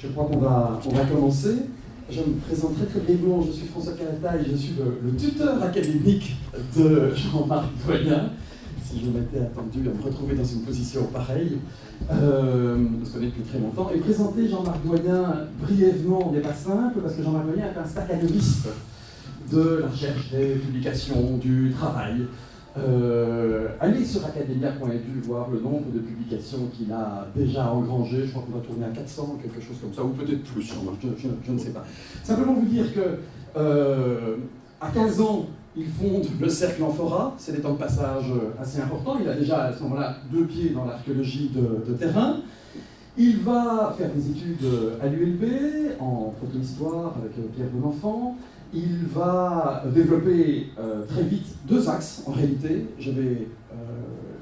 Je crois qu'on va commencer. Je me présente très brièvement, je suis François Carataille, je suis le tuteur académique de Jean-Marc Doyen. Si je m'étais attendu à me retrouver dans une position pareille, on se connaît depuis très longtemps. Et présenter Jean-Marc Doyen brièvement n'est pas simple, parce que Jean-Marc Doyen est un staccanoviste de la recherche, des publications, du travail. Allez sur academia.edu voir le nombre de publications qu'il a déjà engrangées. Je crois qu'on va tourner à 400, quelque chose comme ça, ou peut-être plus, je ne sais pas. Simplement vous dire que à 15 ans, il fonde le Cercle Amphora. C'est des temps de passage assez importants. Il a déjà à ce moment-là 2 pieds dans l'archéologie de terrain. Il va faire des études à l'ULB en protohistoire avec Pierre Bonenfant. Il va développer très vite 2 axes, en réalité. Je vais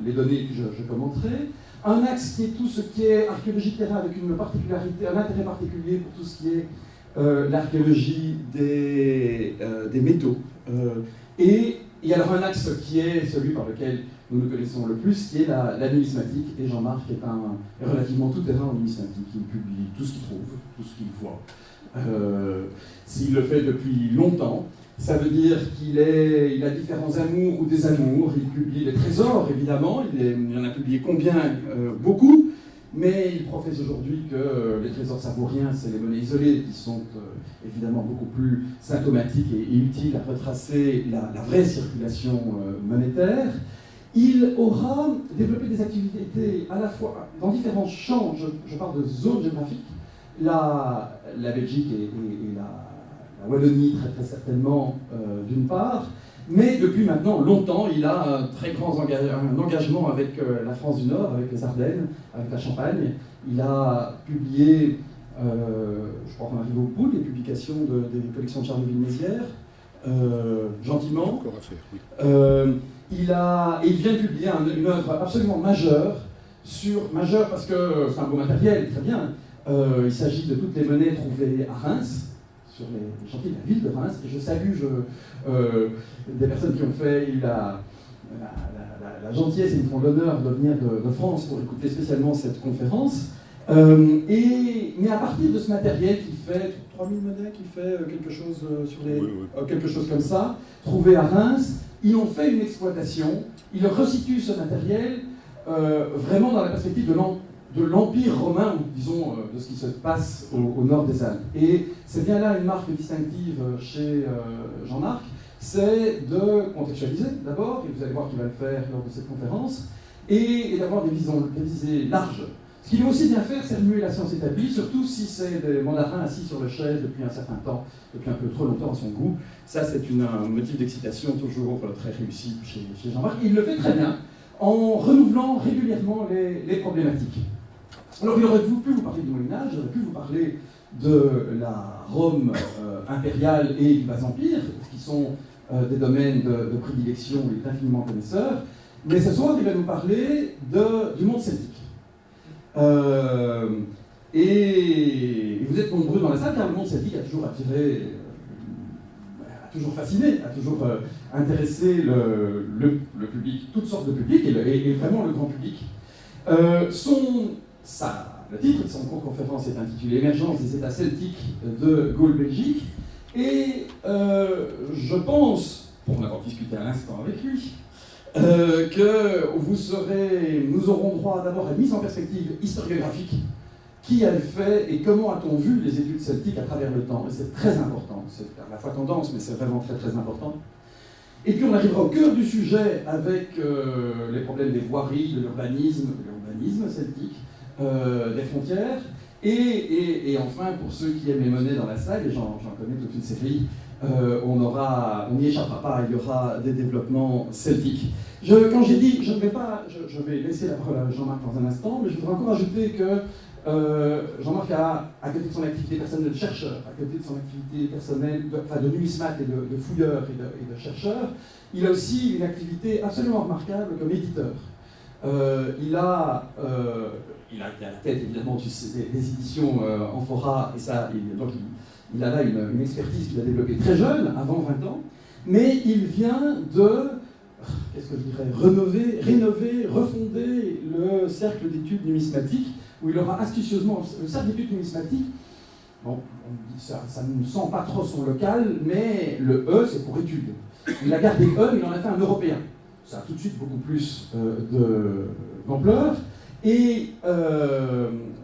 les donner, puis je commenterai. Un axe qui est tout ce qui est archéologie de terrain, avec une particularité, un intérêt particulier pour tout ce qui est l'archéologie des métaux. Et il y a alors un axe qui est celui par lequel nous connaissons le plus, qui est la numismatique. Et Jean-Marc est un relativement tout-terrain en numismatique. Il publie tout ce qu'il trouve, tout ce qu'il voit. S'il le fait depuis longtemps, ça veut dire qu'il a différents amours ou désamours. Il publie les trésors, évidemment, il en a publié combien beaucoup, mais il professe aujourd'hui que les trésors savouriens, c'est les monnaies isolées qui sont évidemment beaucoup plus symptomatiques et utiles à retracer la vraie circulation monétaire. Il aura développé des activités à la fois dans différents champs, je parle de zones géographiques, la Belgique et la Wallonie très certainement d'une part, mais depuis maintenant longtemps, il a un très grand engagement avec la France du Nord, avec les Ardennes, avec la Champagne. Il a publié, je crois qu'on arrive au bout des publications des collections de Charleville-Mézières, gentiment. Encore à faire, oui. Il vient de publier une œuvre absolument majeure parce que c'est un beau matériel, très bien. Il s'agit de toutes les monnaies trouvées à Reims, sur les chantiers de la ville de Reims. Et je salue des personnes qui ont fait la gentillesse et me font l'honneur de venir de France pour écouter spécialement cette conférence. Mais à partir de ce matériel qui fait 3000 monnaies, qui fait quelque chose quelque chose comme ça, trouvé à Reims, ils ont fait une exploitation. Ils resituent ce matériel vraiment dans la perspective de l'Empire romain, ou disons de ce qui se passe au nord des Alpes. Et c'est bien là une marque distinctive chez Jean-Marc, c'est de contextualiser d'abord, et vous allez voir qu'il va le faire lors de cette conférence, et d'avoir des visées larges. Ce qu'il veut aussi bien faire, c'est remuer la science établie, surtout si c'est des mandarins assis sur le chaise depuis un certain temps, depuis un peu trop longtemps à son goût. Ça, c'est un motif d'excitation toujours très réussi chez Jean-Marc. Il le fait très bien, en renouvelant régulièrement les problématiques. Alors, il aurait pu vous parler du Moyen-Âge, il aurait pu vous parler de la Rome impériale et du Bas-Empire, qui sont des domaines de prédilection, il est infiniment connaisseur. Mais ce soir, il va nous parler du monde celtique. Et vous êtes nombreux dans la salle, car le monde celtique a toujours attiré, a toujours fasciné, a toujours intéressé le public, toutes sortes de publics, et vraiment le grand public. Le titre de son conférence est intitulé « Émergence des États celtiques de Gaule-Belgique ». Et je pense, pour en avoir discuté à l'instant avec lui, que nous aurons droit d'abord à une mise en perspective historiographique. Qui a fait et comment a-t-on vu les études celtiques à travers le temps? Et c'est très important, c'est à la fois tendance, mais c'est vraiment très très important. Et puis on arrivera au cœur du sujet avec les problèmes des voiries, de l'urbanisme celtique, des frontières, et enfin, pour ceux qui aiment les monnaies dans la salle, et j'en connais toute une série, on n'y échappera pas, il y aura des développements celtiques. Quand j'ai dit, je vais laisser la parole à Jean-Marc dans un instant, mais je voudrais encore ajouter que Jean-Marc a, à côté de son activité personnelle de chercheur, à côté de son activité personnelle de numismate et de fouilleur et de chercheur, il a aussi une activité absolument remarquable comme éditeur. Il a été à la tête évidemment des éditions Amphora, et ça, donc il a là une expertise qu'il a développée très jeune, avant 20 ans, mais il vient de, rénover, refonder le cercle d'études numismatiques, où il aura astucieusement, le cercle d'études numismatiques Bon, on dit ça ne sent pas trop son local, mais le E, c'est pour études. Il a gardé E, mais il en a fait un européen. Ça a tout de suite beaucoup plus d'ampleur. Et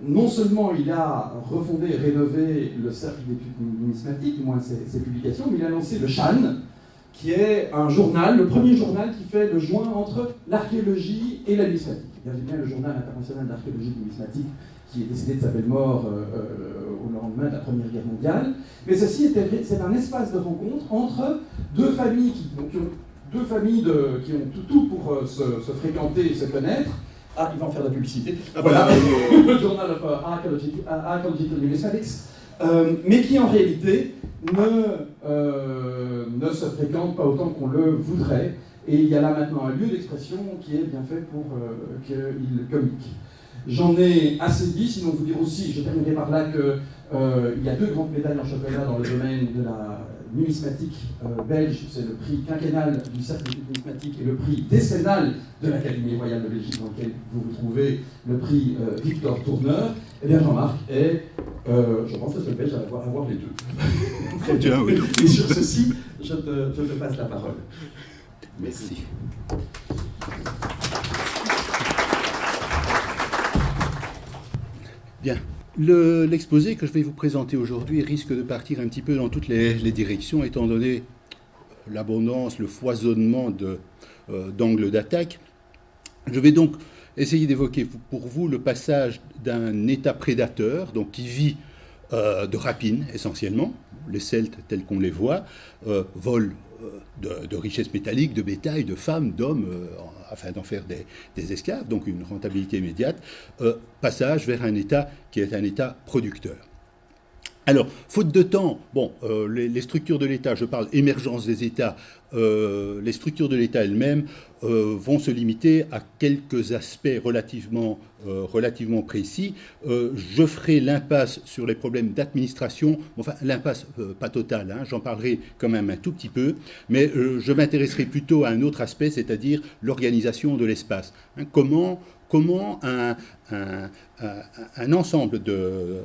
non seulement il a refondé et rénové le cercle d'études numismatiques, du moins ses publications, mais il a lancé le CHAN, qui est un journal, le premier journal qui fait le joint entre l'archéologie et la numismatique. Il y avait bien le journal international d'archéologie numismatique, qui est décédé de sa belle mort au lendemain de la Première Guerre mondiale. Mais ceci, c'est un espace de rencontre entre deux familles qui ont tout pour se fréquenter et se connaître. Ah, il va en faire de la publicité. Voilà, le Journal of Archaeological Numismatics, mais qui en réalité ne se fréquente pas autant qu'on le voudrait. Et il y a là maintenant un lieu d'expression qui est bien fait pour qu'il communique. J'en ai assez dit, sinon vous dire aussi, je terminerai par là qu'il y a 2 grandes médailles en chocolat dans le domaine de la numismatique belge, c'est le prix quinquennal du cercle d'études numismatiques et le prix décennal de l'Académie royale de Belgique, dans lequel vous retrouvez le prix Victor Tourneur. Eh bien, Jean-Marc est, je pense, le seul belge à avoir les 2. Très bien, oui. Et sur ceci, je te passe la parole. Merci. Bien. L'exposé que je vais vous présenter aujourd'hui risque de partir un petit peu dans toutes les directions, étant donné l'abondance, le foisonnement d'angles d'attaque. Je vais donc essayer d'évoquer pour vous le passage d'un État prédateur, donc qui vit de rapine essentiellement, les Celtes tels qu'on les voit, volent de richesses métalliques, de bétail, de femmes, d'hommes, afin d'en faire des esclaves, donc une rentabilité immédiate, passage vers un État qui est un État producteur. Alors, faute de temps, bon, les structures de l'État, je parle émergence des États, les structures de l'État elles-mêmes vont se limiter à quelques aspects relativement précis. Je ferai l'impasse sur les problèmes d'administration, enfin l'impasse pas totale, hein, j'en parlerai quand même un tout petit peu, mais je m'intéresserai plutôt à un autre aspect, c'est-à-dire l'organisation de l'espace. Hein, comment un ensemble de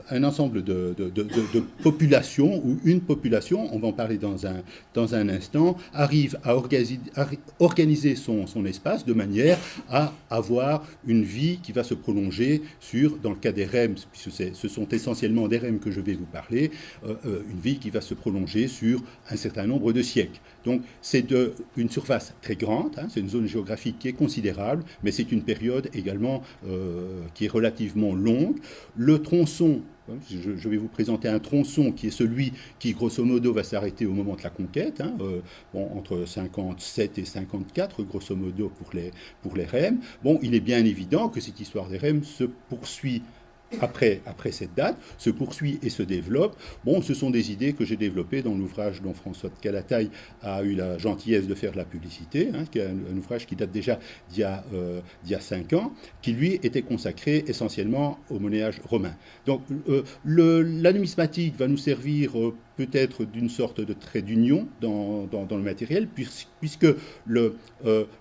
populations, ou une population, on va en parler dans un instant, arrive à organiser son espace de manière à avoir une vie qui va se prolonger dans le cas des REM, puisque ce sont essentiellement des REM que je vais vous parler, une vie qui va se prolonger sur un certain nombre de siècles. Donc c'est une surface très grande, hein, c'est une zone géographique qui est considérable, mais c'est une période également qui est relativement longue. Le tronçon, je vais vous présenter un tronçon qui est celui qui, grosso modo, va s'arrêter au moment de la conquête, hein, entre 57 et 54, grosso modo, pour les REM. Bon, il est bien évident que cette histoire des REM se poursuit après cette date, se poursuit et se développe. Bon, ce sont des idées que j'ai développées dans l'ouvrage dont François de Calataille a eu la gentillesse de faire de la publicité, hein, qui est un ouvrage qui date déjà d'il y a 5 ans, qui lui était consacré essentiellement au monnayage romain. Donc la numismatique va nous servir peut-être d'une sorte de trait d'union dans le matériel, puisque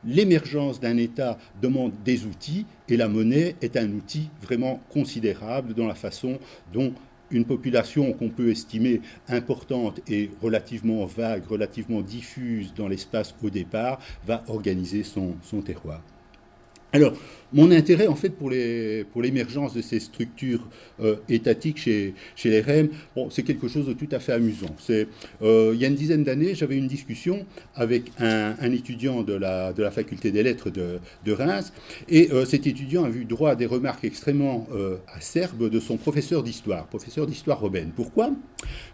l'émergence d'un État demande des outils, et la monnaie est un outil vraiment considérable dans la façon dont une population qu'on peut estimer importante et relativement vague, relativement diffuse dans l'espace au départ, va organiser son terroir. Alors, mon intérêt, en fait, pour l'émergence de ces structures étatiques chez les REM, bon, c'est quelque chose de tout à fait amusant. Il y a une dizaine d'années, j'avais une discussion avec un étudiant de la faculté des lettres de Reims, et cet étudiant a eu droit à des remarques extrêmement acerbes de son professeur d'histoire romaine. Pourquoi ?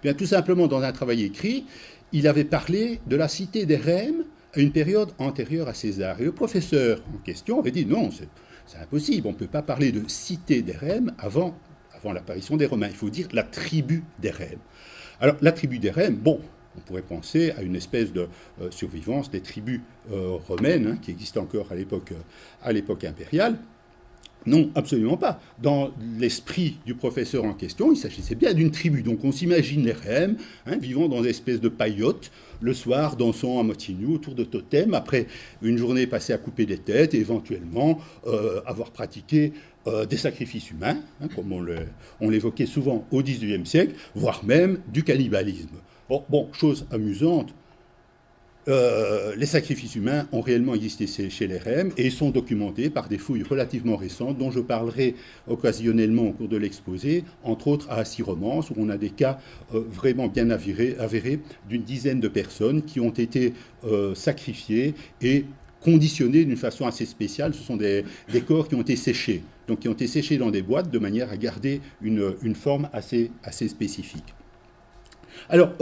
Bien, tout simplement, dans un travail écrit, il avait parlé de la cité des REM à une période antérieure à César. Et le professeur en question avait dit non, c'est impossible, on ne peut pas parler de cité des REM avant l'apparition des Romains. Il faut dire la tribu des REM. Alors, la tribu des REM, bon, on pourrait penser à une espèce de survivance des tribus romaines, hein, qui existent encore à l'époque impériale. Non, absolument pas. Dans l'esprit du professeur en question, il s'agissait bien d'une tribu. Donc on s'imagine les Rèmes, vivant dans des espèces de paillotes, le soir dansant à moitié nu autour de totems, après une journée passée à couper des têtes et éventuellement avoir pratiqué des sacrifices humains, comme on l'évoquait souvent au XIXe siècle, voire même du cannibalisme. Bon, chose amusante, les sacrifices humains ont réellement existé chez les Rèmes et sont documentés par des fouilles relativement récentes dont je parlerai occasionnellement au cours de l'exposé, entre autres à Assy-Romance, où on a des cas vraiment bien avérés d'une dizaine de personnes qui ont été sacrifiées et conditionnées d'une façon assez spéciale. Ce sont des corps qui ont été séchés, donc qui ont été séchés dans des boîtes de manière à garder une forme assez spécifique. Alors,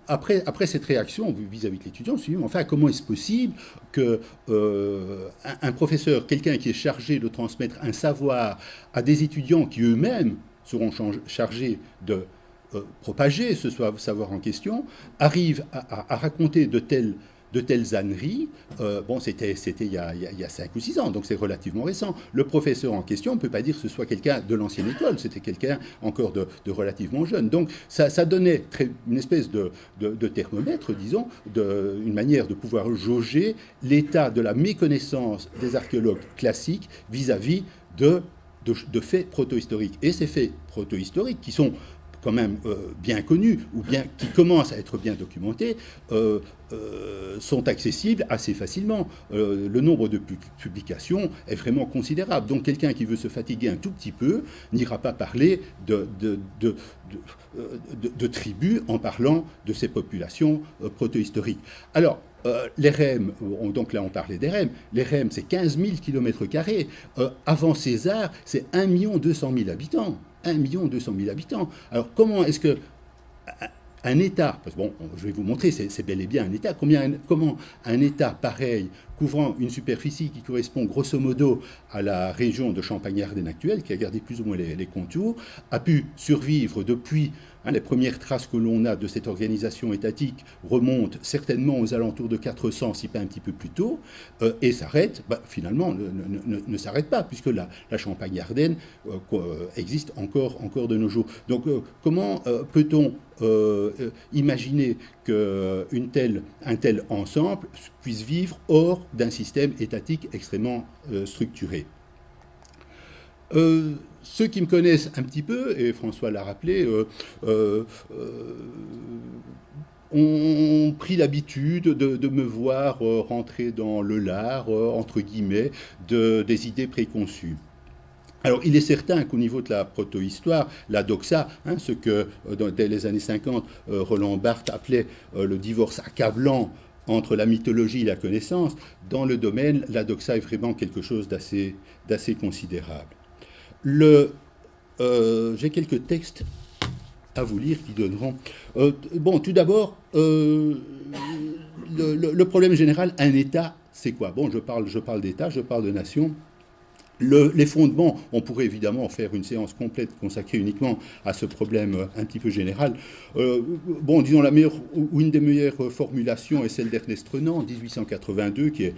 après cette réaction vis-à-vis de l'étudiant, je me suis dit, enfin, comment est-ce possible qu'un professeur, quelqu'un qui est chargé de transmettre un savoir à des étudiants qui eux-mêmes seront chargés de propager ce savoir en question, arrive à raconter de telles âneries? C'était il y a 5 ou 6 ans, donc c'est relativement récent. Le professeur en question, on ne peut pas dire que ce soit quelqu'un de l'ancienne école, c'était quelqu'un encore de relativement jeune. Donc ça donnait une espèce de thermomètre, disons, une manière de pouvoir jauger l'état de la méconnaissance des archéologues classiques vis-à-vis de faits protohistoriques. Et ces faits protohistoriques, qui sont quand même bien connus, ou bien qui commencent à être bien documentés, sont accessibles assez facilement. Le nombre de publications est vraiment considérable. Donc quelqu'un qui veut se fatiguer un tout petit peu n'ira pas parler de tribus en parlant de ces populations protohistoriques. Alors, les Rèmes, donc là on parlait des Rèmes, les Rèmes c'est 15 000 km², avant César c'est 1 200 000 habitants. 1 200 000 habitants. Alors comment est-ce que un État, parce que je vais vous montrer, c'est bel et bien un État, comment un État pareil, couvrant une superficie qui correspond grosso modo à la région de Champagne-Ardenne actuelle, qui a gardé plus ou moins les contours, a pu survivre depuis. Les premières traces que l'on a de cette organisation étatique remontent certainement aux alentours de 400, si pas un petit peu plus tôt, et s'arrête, finalement, ne s'arrête pas, puisque la Champagne-Ardenne existe encore de nos jours. Donc, comment peut-on imaginer qu'un tel ensemble puisse vivre hors d'un système étatique extrêmement structuré? Ceux qui me connaissent un petit peu, et François l'a rappelé, ont pris l'habitude de me voir rentrer dans le lard, entre guillemets, des idées préconçues. Alors, il est certain qu'au niveau de la protohistoire, la doxa, ce que dès les années 50, Roland Barthes appelait le divorce accablant entre la mythologie et la connaissance, dans le domaine, la doxa est vraiment quelque chose d'assez considérable. J'ai quelques textes à vous lire qui donneront... tout d'abord, le problème général, un État, c'est quoi? Je parle d'État, je parle de nation. Les fondements, on pourrait évidemment faire une séance complète consacrée uniquement à ce problème un petit peu général. Disons une des meilleures formulations est celle d'Ernest Renan en 1882, qui est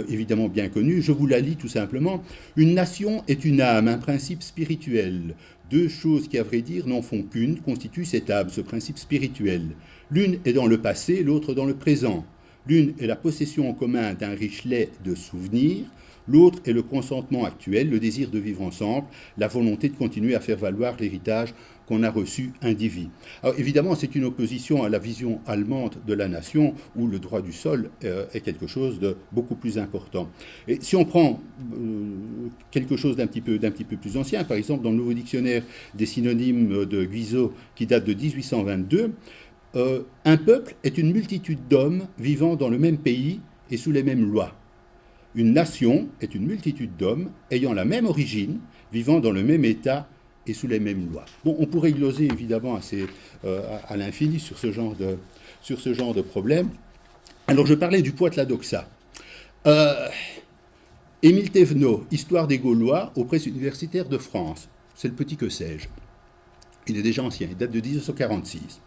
évidemment bien connue. Je vous la lis tout simplement. Une nation est une âme, un principe spirituel. Deux choses qui, à vrai dire, n'en font qu'une, constituent cette âme, ce principe spirituel. L'une est dans le passé, l'autre dans le présent. L'une est la possession en commun d'un riche lait de souvenirs. L'autre est le consentement actuel, le désir de vivre ensemble, la volonté de continuer à faire valoir l'héritage qu'on a reçu indivis. Alors évidemment, c'est une opposition à la vision allemande de la nation, où le droit du sol est quelque chose de beaucoup plus important. Et si on prend quelque chose d'un petit peu plus ancien, par exemple dans le nouveau dictionnaire des synonymes de Guizot, qui date de 1822, un peuple est une multitude d'hommes vivant dans le même pays et sous les mêmes lois. Une nation est une multitude d'hommes ayant la même origine, vivant dans le même état et sous les mêmes lois. On pourrait gloser évidemment à l'infini sur ce genre de problème. Alors je parlais du poids de la doxa. Émile Thévenot, Histoire des Gaulois aux presses universitaires de France. C'est le petit que sais-je. Il est déjà ancien, il date de 1946.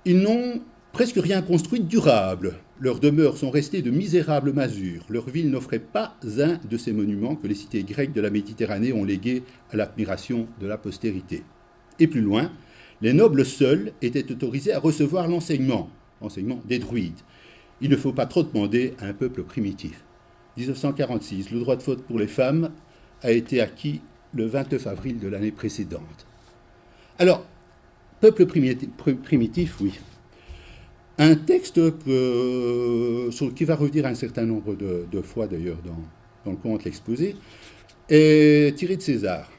Ils n'ont presque rien construit de durable. Leurs demeures sont restées de misérables masures. Leur ville n'offrait pas un de ces monuments que les cités grecques de la Méditerranée ont légués à l'admiration de la postérité. Et plus loin, les nobles seuls étaient autorisés à recevoir l'enseignement des druides. Il ne faut pas trop demander à un peuple primitif. 1946, le droit de vote pour les femmes a été acquis le 29 avril de l'année précédente. Alors, peuple primitif, oui. Un texte qui va revenir un certain nombre de fois, d'ailleurs, dans le conte l'exposé, est tiré de César,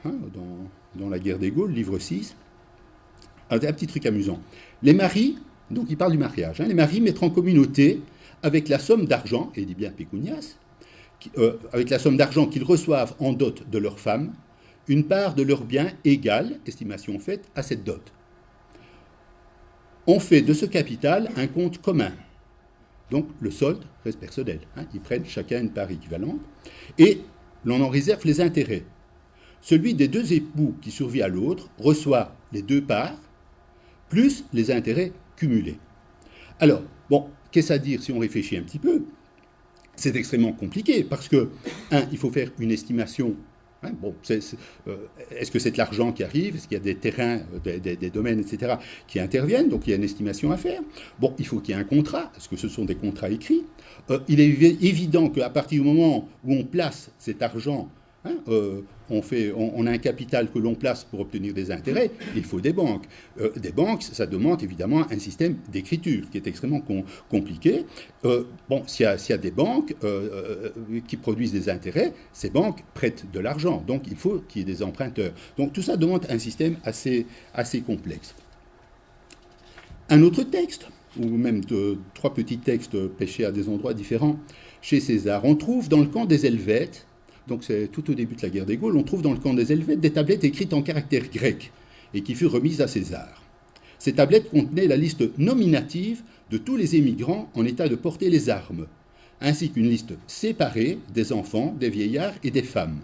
dans La guerre des Gaules, livre 6. Un petit truc amusant. Les maris, donc il parle du mariage, les maris mettront en communauté, avec la somme d'argent, et il dit bien pécunias, avec la somme d'argent qu'ils reçoivent en dot de leurs femmes, une part de leurs biens égale, estimation faite, à cette dot. On fait de ce capital un compte commun. Donc le solde reste personnel. Ils prennent chacun une part équivalente. Et l'on en réserve les intérêts. Celui des deux époux qui survit à l'autre reçoit les deux parts, plus les intérêts cumulés. Alors, bon, qu'est-ce à dire si on réfléchit un petit peu? C'est extrêmement compliqué parce que, il faut faire une estimation. Est-ce que c'est de l'argent qui arrive? Est-ce qu'il y a des terrains, des domaines, etc., qui interviennent? Donc il y a une estimation à faire. Bon, il faut qu'il y ait un contrat. Est-ce que ce sont des contrats écrits? Il est évident qu'à partir du moment où on place cet argent, on a un capital que l'on place pour obtenir des intérêts, il faut des banques. Des banques, ça demande évidemment un système d'écriture qui est extrêmement compliqué. S'il y a des banques qui produisent des intérêts, ces banques prêtent de l'argent. Donc il faut qu'il y ait des emprunteurs. Donc tout ça demande un système assez complexe. Un autre texte, ou même trois petits textes pêchés à des endroits différents chez César, on trouve dans le camp des Helvètes, donc c'est tout au début de la guerre des Gaules, on trouve dans le camp des Helvètes des tablettes écrites en caractères grecs et qui furent remises à César. Ces tablettes contenaient la liste nominative de tous les émigrants en état de porter les armes, ainsi qu'une liste séparée des enfants, des vieillards et des femmes.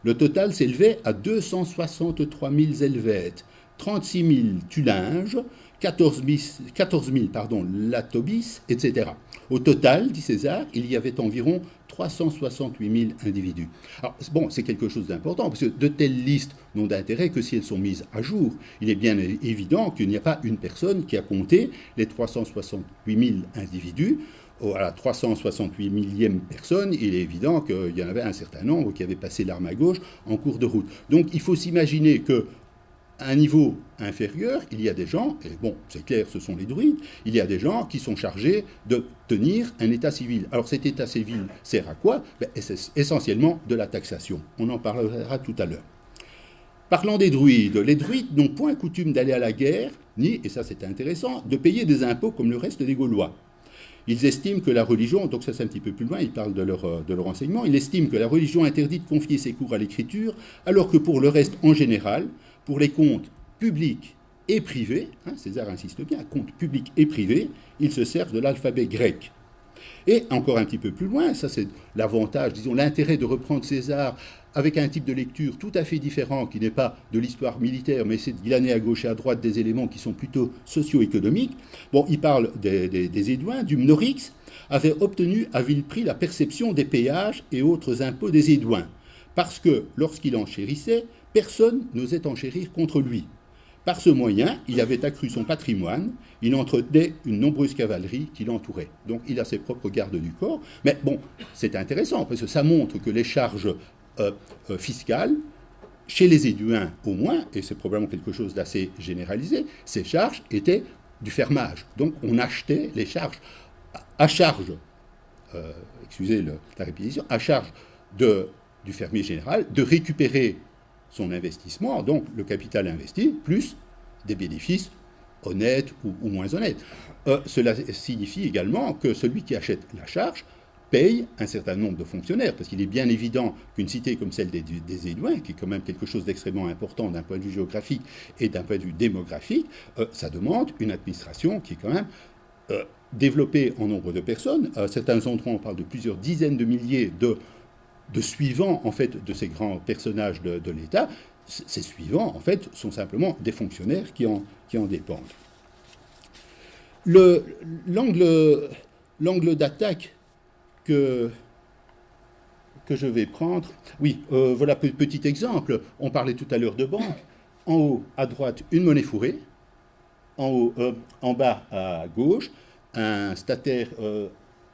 Le total s'élevait à 263 000 Helvètes, 36 000 Tulinges, 14 000 Latobis, etc. Au total, dit César, il y avait environ 368 000 individus. Alors, bon, c'est quelque chose d'important, parce que de telles listes n'ont d'intérêt que si elles sont mises à jour. Il est bien évident qu'il n'y a pas une personne qui a compté les 368 000 individus. À la 368 millième personne, il est évident qu'il y en avait un certain nombre qui avaient passé l'arme à gauche en cours de route. Donc, il faut s'imaginer que à un niveau inférieur, il y a des gens, et bon, c'est clair, ce sont les druides, il y a des gens qui sont chargés de tenir un état civil. Alors cet état civil sert à quoi? C'est essentiellement de la taxation. On en parlera tout à l'heure. Parlant des druides, les druides n'ont point coutume d'aller à la guerre, ni, et ça c'est intéressant, de payer des impôts comme le reste des Gaulois. Ils estiment que la religion, donc ça c'est un petit peu plus loin, ils parlent de leur enseignement, ils estiment que la religion interdit de confier ses cours à l'écriture, alors que pour le reste en général, pour les comptes publics et privés, César insiste bien, comptes publics et privés, ils se servent de l'alphabet grec. Et encore un petit peu plus loin, ça c'est l'avantage, disons l'intérêt de reprendre César avec un type de lecture tout à fait différent, qui n'est pas de l'histoire militaire, mais c'est de glaner à gauche et à droite des éléments qui sont plutôt socio-économiques. Bon, il parle des Édouins, du Mnorix avait obtenu à vil prix la perception des péages et autres impôts des Édouins, parce que lorsqu'il enchérissait, personne n'osait enchérir contre lui. Par ce moyen, il avait accru son patrimoine, il entretenait une nombreuse cavalerie qui l'entourait. Donc il a ses propres gardes du corps. Mais bon, c'est intéressant, parce que ça montre que les charges fiscales, chez les Édouins au moins, et c'est probablement quelque chose d'assez généralisé, ces charges étaient du fermage. Donc on achetait les charges à charge, excusez la répétition, à charge du fermier général de récupérer son investissement, donc le capital investi, plus des bénéfices honnêtes ou moins honnêtes. Cela signifie également que celui qui achète la charge paye un certain nombre de fonctionnaires, parce qu'il est bien évident qu'une cité comme celle des Édouins, qui est quand même quelque chose d'extrêmement important d'un point de vue géographique et d'un point de vue démographique, ça demande une administration qui est quand même développée en nombre de personnes. À certains endroits, on parle de plusieurs dizaines de milliers de suivants, en fait, de ces grands personnages de l'État. Ces suivants, en fait, sont simplement des fonctionnaires qui en dépendent. L'angle l'angle d'attaque que je vais prendre, oui, voilà petit exemple. On parlait tout à l'heure de banque. En haut, à droite, une monnaie fourrée. En bas, à gauche, un stataire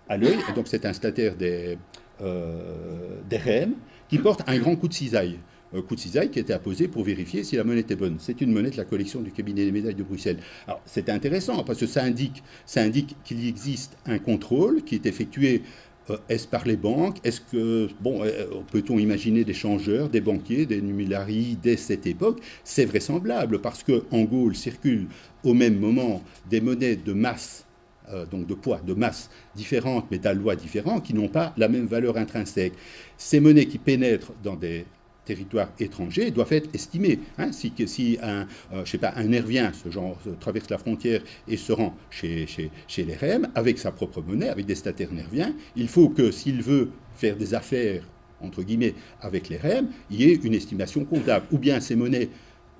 à l'œil. Donc, c'est un stataire des RM qui porte un grand coup de cisaille. Coup de cisaille qui était apposé pour vérifier si la monnaie était bonne. C'est une monnaie de la collection du cabinet des médailles de Bruxelles. Alors, c'est intéressant parce que ça indique qu'il existe un contrôle qui est effectué. Est-ce par les banques? Est-ce que, peut-on imaginer des changeurs, des banquiers, des numéraries dès cette époque? C'est vraisemblable parce qu'en Gaule circulent au même moment des monnaies de masse, donc de poids, de masse différentes, mais d'allois différents, qui n'ont pas la même valeur intrinsèque. Ces monnaies qui pénètrent dans des territoires étrangers doivent être estimés. Hein. Si un Nervien traverse la frontière et se rend chez les REM avec sa propre monnaie, avec des stataires nerviens, il faut que s'il veut faire des affaires, entre guillemets, avec les REM, il y ait une estimation comptable. Ou bien ces monnaies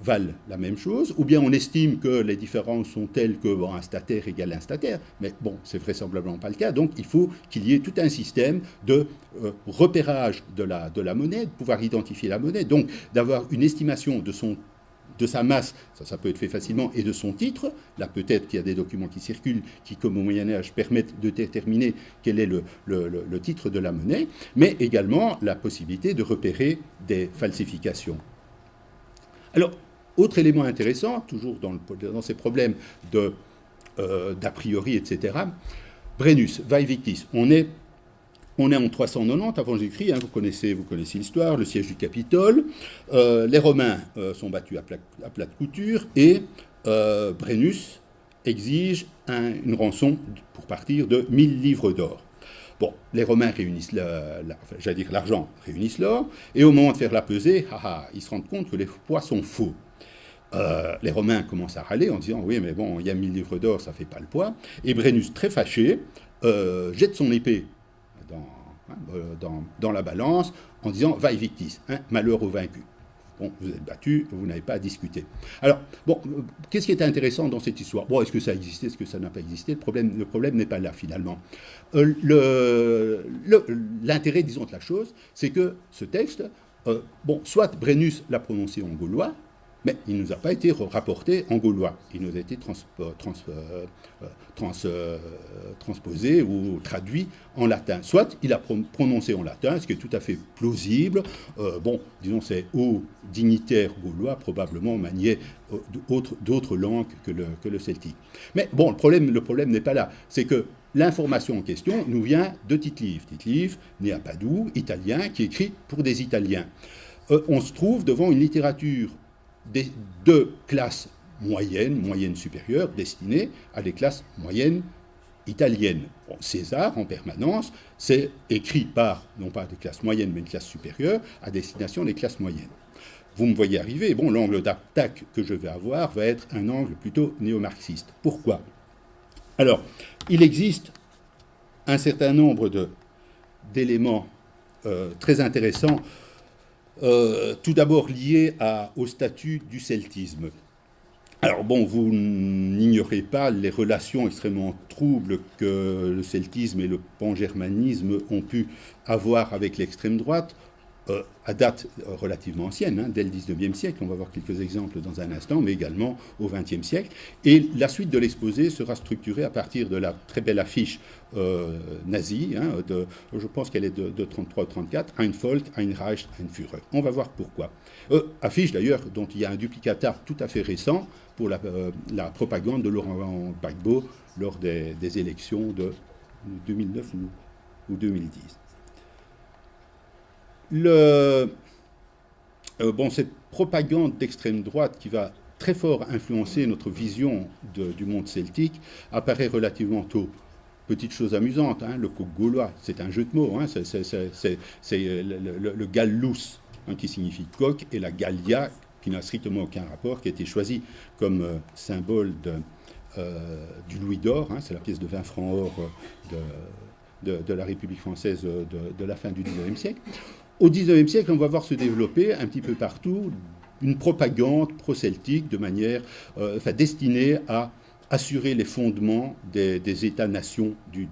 valent la même chose, ou bien on estime que les différences sont telles que un stataire égale un stataire, mais bon, c'est vraisemblablement pas le cas, donc il faut qu'il y ait tout un système de repérage de la monnaie, de pouvoir identifier la monnaie, donc d'avoir une estimation de sa masse, ça peut être fait facilement, et de son titre. Là, peut-être qu'il y a des documents qui circulent qui, comme au Moyen-Âge, permettent de déterminer quel est le titre de la monnaie, mais également la possibilité de repérer des falsifications. Alors, autre élément intéressant, toujours dans ces problèmes d'a priori, etc., Brennus, Vae Victis, on est en 390 avant Jésus-Christ, hein, vous connaissez l'histoire, le siège du Capitole, les Romains sont battus à plat de couture, et Brennus exige une rançon pour partir de 1000 livres d'or. Bon, les Romains réunissent l'argent, réunissent l'or, et au moment de faire la pesée, ils se rendent compte que les poids sont faux. Les Romains commencent à râler en disant « Oui, mais bon, il y a 1000 livres d'or, ça ne fait pas le poids. » Et Brennus, très fâché, jette son épée dans la balance en disant « Vae victis, hein, malheur aux vaincus. » Bon, vous êtes battus, vous n'avez pas à discuter. Alors, qu'est-ce qui est intéressant dans cette histoire? Bon, est-ce que ça a existé, est-ce que ça n'a pas existé? Le problème n'est pas là, finalement. L'intérêt, disons, de la chose, c'est que ce texte, soit Brennus l'a prononcé en gaulois, mais il ne nous a pas été rapporté en gaulois. Il nous a été transposé ou traduit en latin. Soit il a prononcé en latin, ce qui est tout à fait plausible. Disons, ces hauts dignitaires gaulois probablement maniaient d'autres langues que le celtique. Mais bon, le problème n'est pas là. C'est que l'information en question nous vient de Tite-Live. Tite-Live, né à Padoue, italien, qui écrit pour des Italiens. On se trouve devant une littérature de classes moyennes supérieures, destinées à des classes moyennes italiennes. César, en permanence, c'est écrit par, non pas des classes moyennes, mais des classes supérieures, à destination des classes moyennes. Vous me voyez arriver, l'angle d'attaque que je vais avoir va être un angle plutôt néo-marxiste. Pourquoi? Alors, il existe un certain nombre d'éléments très intéressants, tout d'abord lié au statut du celtisme. Alors vous n'ignorez pas les relations extrêmement troubles que le celtisme et le pangermanisme ont pu avoir avec l'extrême droite, à date relativement ancienne, hein, dès le 19e siècle. On va voir quelques exemples dans un instant, mais également au 20e siècle. Et la suite de l'exposé sera structurée à partir de la très belle affiche nazie, hein, je pense qu'elle est de 33-34, Ein Volk, ein Reich, ein Führer. On va voir pourquoi. Affiche d'ailleurs dont il y a un duplicata tout à fait récent pour la propagande de Laurent Gbagbo lors des élections de 2009 ou 2010. Cette propagande d'extrême droite qui va très fort influencer notre vision du monde celtique apparaît relativement tôt. Petite chose amusante, hein, le coq gaulois, c'est un jeu de mots, hein, c'est le gallus, hein, qui signifie coq, et la gallia, qui n'a strictement aucun rapport, qui a été choisi comme symbole du louis d'or, hein, c'est la pièce de 20 francs or de la République française de la fin du XIXe siècle. Au XIXe siècle, on va voir se développer un petit peu partout une propagande pro-celtique de manière destinée à assurer les fondements des États-nations du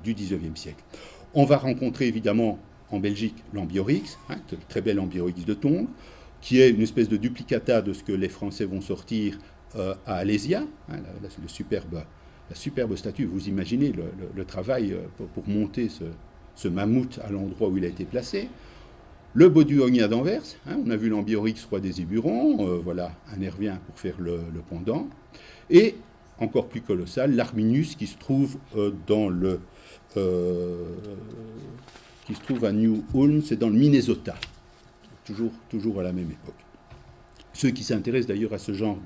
XIXe siècle. On va rencontrer évidemment en Belgique l'Ambiorix, le très bel Ambiorix de Tongres, qui est une espèce de duplicata de ce que les Français vont sortir à Alésia, la superbe statue. Vous imaginez le travail pour monter ce mammouth à l'endroit où il a été placé. Le Bauduogna d'Anvers, on a vu l'Ambiorix roi des Éburons, voilà un nervien pour faire le pendant. Et encore plus colossal, l'Arminius qui se trouve qui se trouve à New Ulm, c'est dans le Minnesota, toujours à la même époque. Ceux qui s'intéressent d'ailleurs à ce genre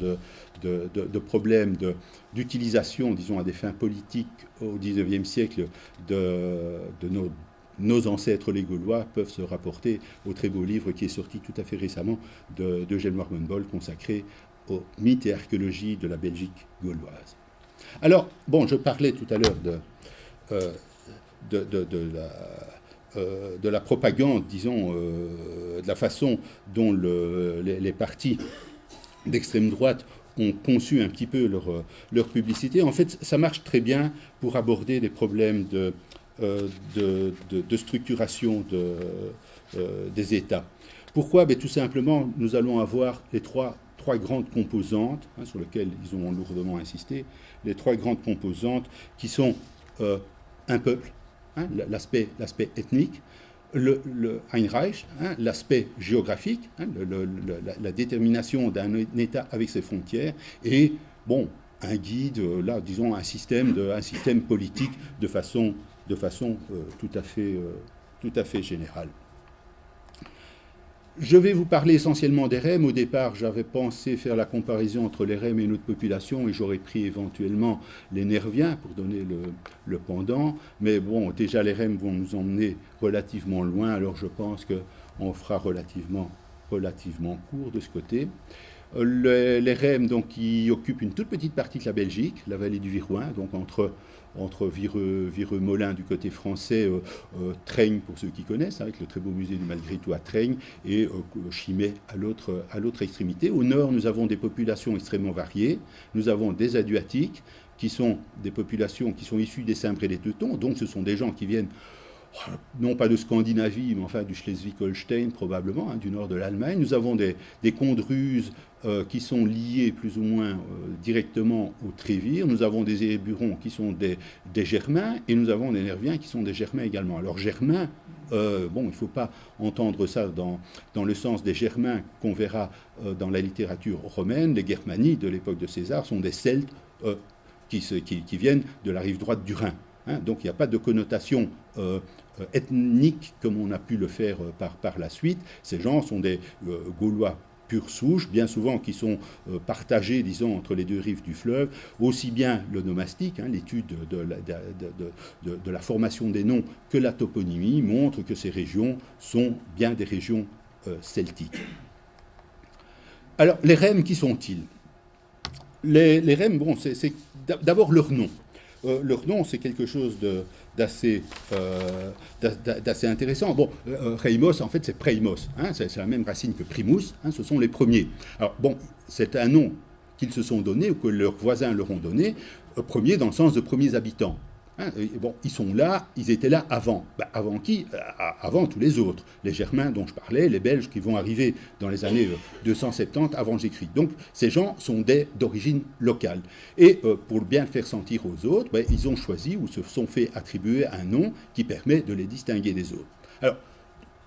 de problème d'utilisation, disons, à des fins politiques au XIXe siècle de nos ancêtres les Gaulois peuvent se rapporter au très beau livre qui est sorti tout à fait récemment d'Eugène Warmonbol consacré aux mythes et archéologie de la Belgique gauloise. Alors, bon, je parlais tout à l'heure de la propagande, disons, de la façon dont les partis d'extrême droite ont conçu un petit peu leur publicité. En fait, ça marche très bien pour aborder des problèmes de structuration des États. Pourquoi? Tout simplement, nous allons avoir les trois grandes composantes, sur lesquelles ils ont lourdement insisté, les trois grandes composantes qui sont un peuple, l'aspect ethnique, le Einreich, l'aspect géographique, la détermination d'un État avec ses frontières, et bon, un guide, là, disons, un système politique de façon tout à fait générale. Je vais vous parler essentiellement des REM. Au départ, j'avais pensé faire la comparaison entre les REM et notre population, et j'aurais pris éventuellement les Nerviens pour donner le pendant. Mais bon, déjà, les REM vont nous emmener relativement loin, alors je pense qu'on fera relativement court de ce côté. Les REM, donc, qui occupent une toute petite partie de la Belgique, la vallée du Virouin, donc entre Vireux-Molin du côté français, Traigne pour ceux qui connaissent, avec le très beau musée du Malgré-tout à Traigne, et Chimay à l'autre extrémité. Au nord, nous avons des populations extrêmement variées. Nous avons des Adriatiques, qui sont des populations qui sont issues des Cimbres et des Teutons, donc ce sont des gens qui viennent non pas de Scandinavie, mais enfin du Schleswig-Holstein probablement, du nord de l'Allemagne. Nous avons des Condruzes qui sont liés plus ou moins directement au Trévire. Nous avons des Éburons qui sont des Germains, et nous avons des Nerviens qui sont des Germains également. Alors Germains, bon, il ne faut pas entendre ça dans le sens des Germains qu'on verra dans la littérature romaine. Les Germanies de l'époque de César sont des Celtes qui viennent de la rive droite du Rhin. Donc il n'y a pas de connotation ethnique comme on a pu le faire par la suite. Ces gens sont des Gaulois pure souche, bien souvent qui sont partagés, disons, entre les deux rives du fleuve. Aussi bien l'onomastique, l'étude de la formation des noms, que la toponymie montrent que ces régions sont bien des régions celtiques. Alors, les REM, qui sont-ils? Les REM, bon, c'est d'abord leur nom. Leur nom, c'est quelque chose d'assez intéressant. Bon, Reimos, en fait, c'est Preimos. C'est la même racine que Primus. Ce sont les premiers. Alors, bon, c'est un nom qu'ils se sont donné, ou que leurs voisins leur ont donné, premiers dans le sens de premiers habitants. Bon, ils sont là, ils étaient là avant. Avant qui? Avant tous les autres. Les Germains dont je parlais, les Belges qui vont arriver dans les années 270 avant Jésus-Christ. Donc ces gens sont d'origine locale. Et pour bien le faire sentir aux autres, ils ont choisi ou se sont fait attribuer un nom qui permet de les distinguer des autres. Alors,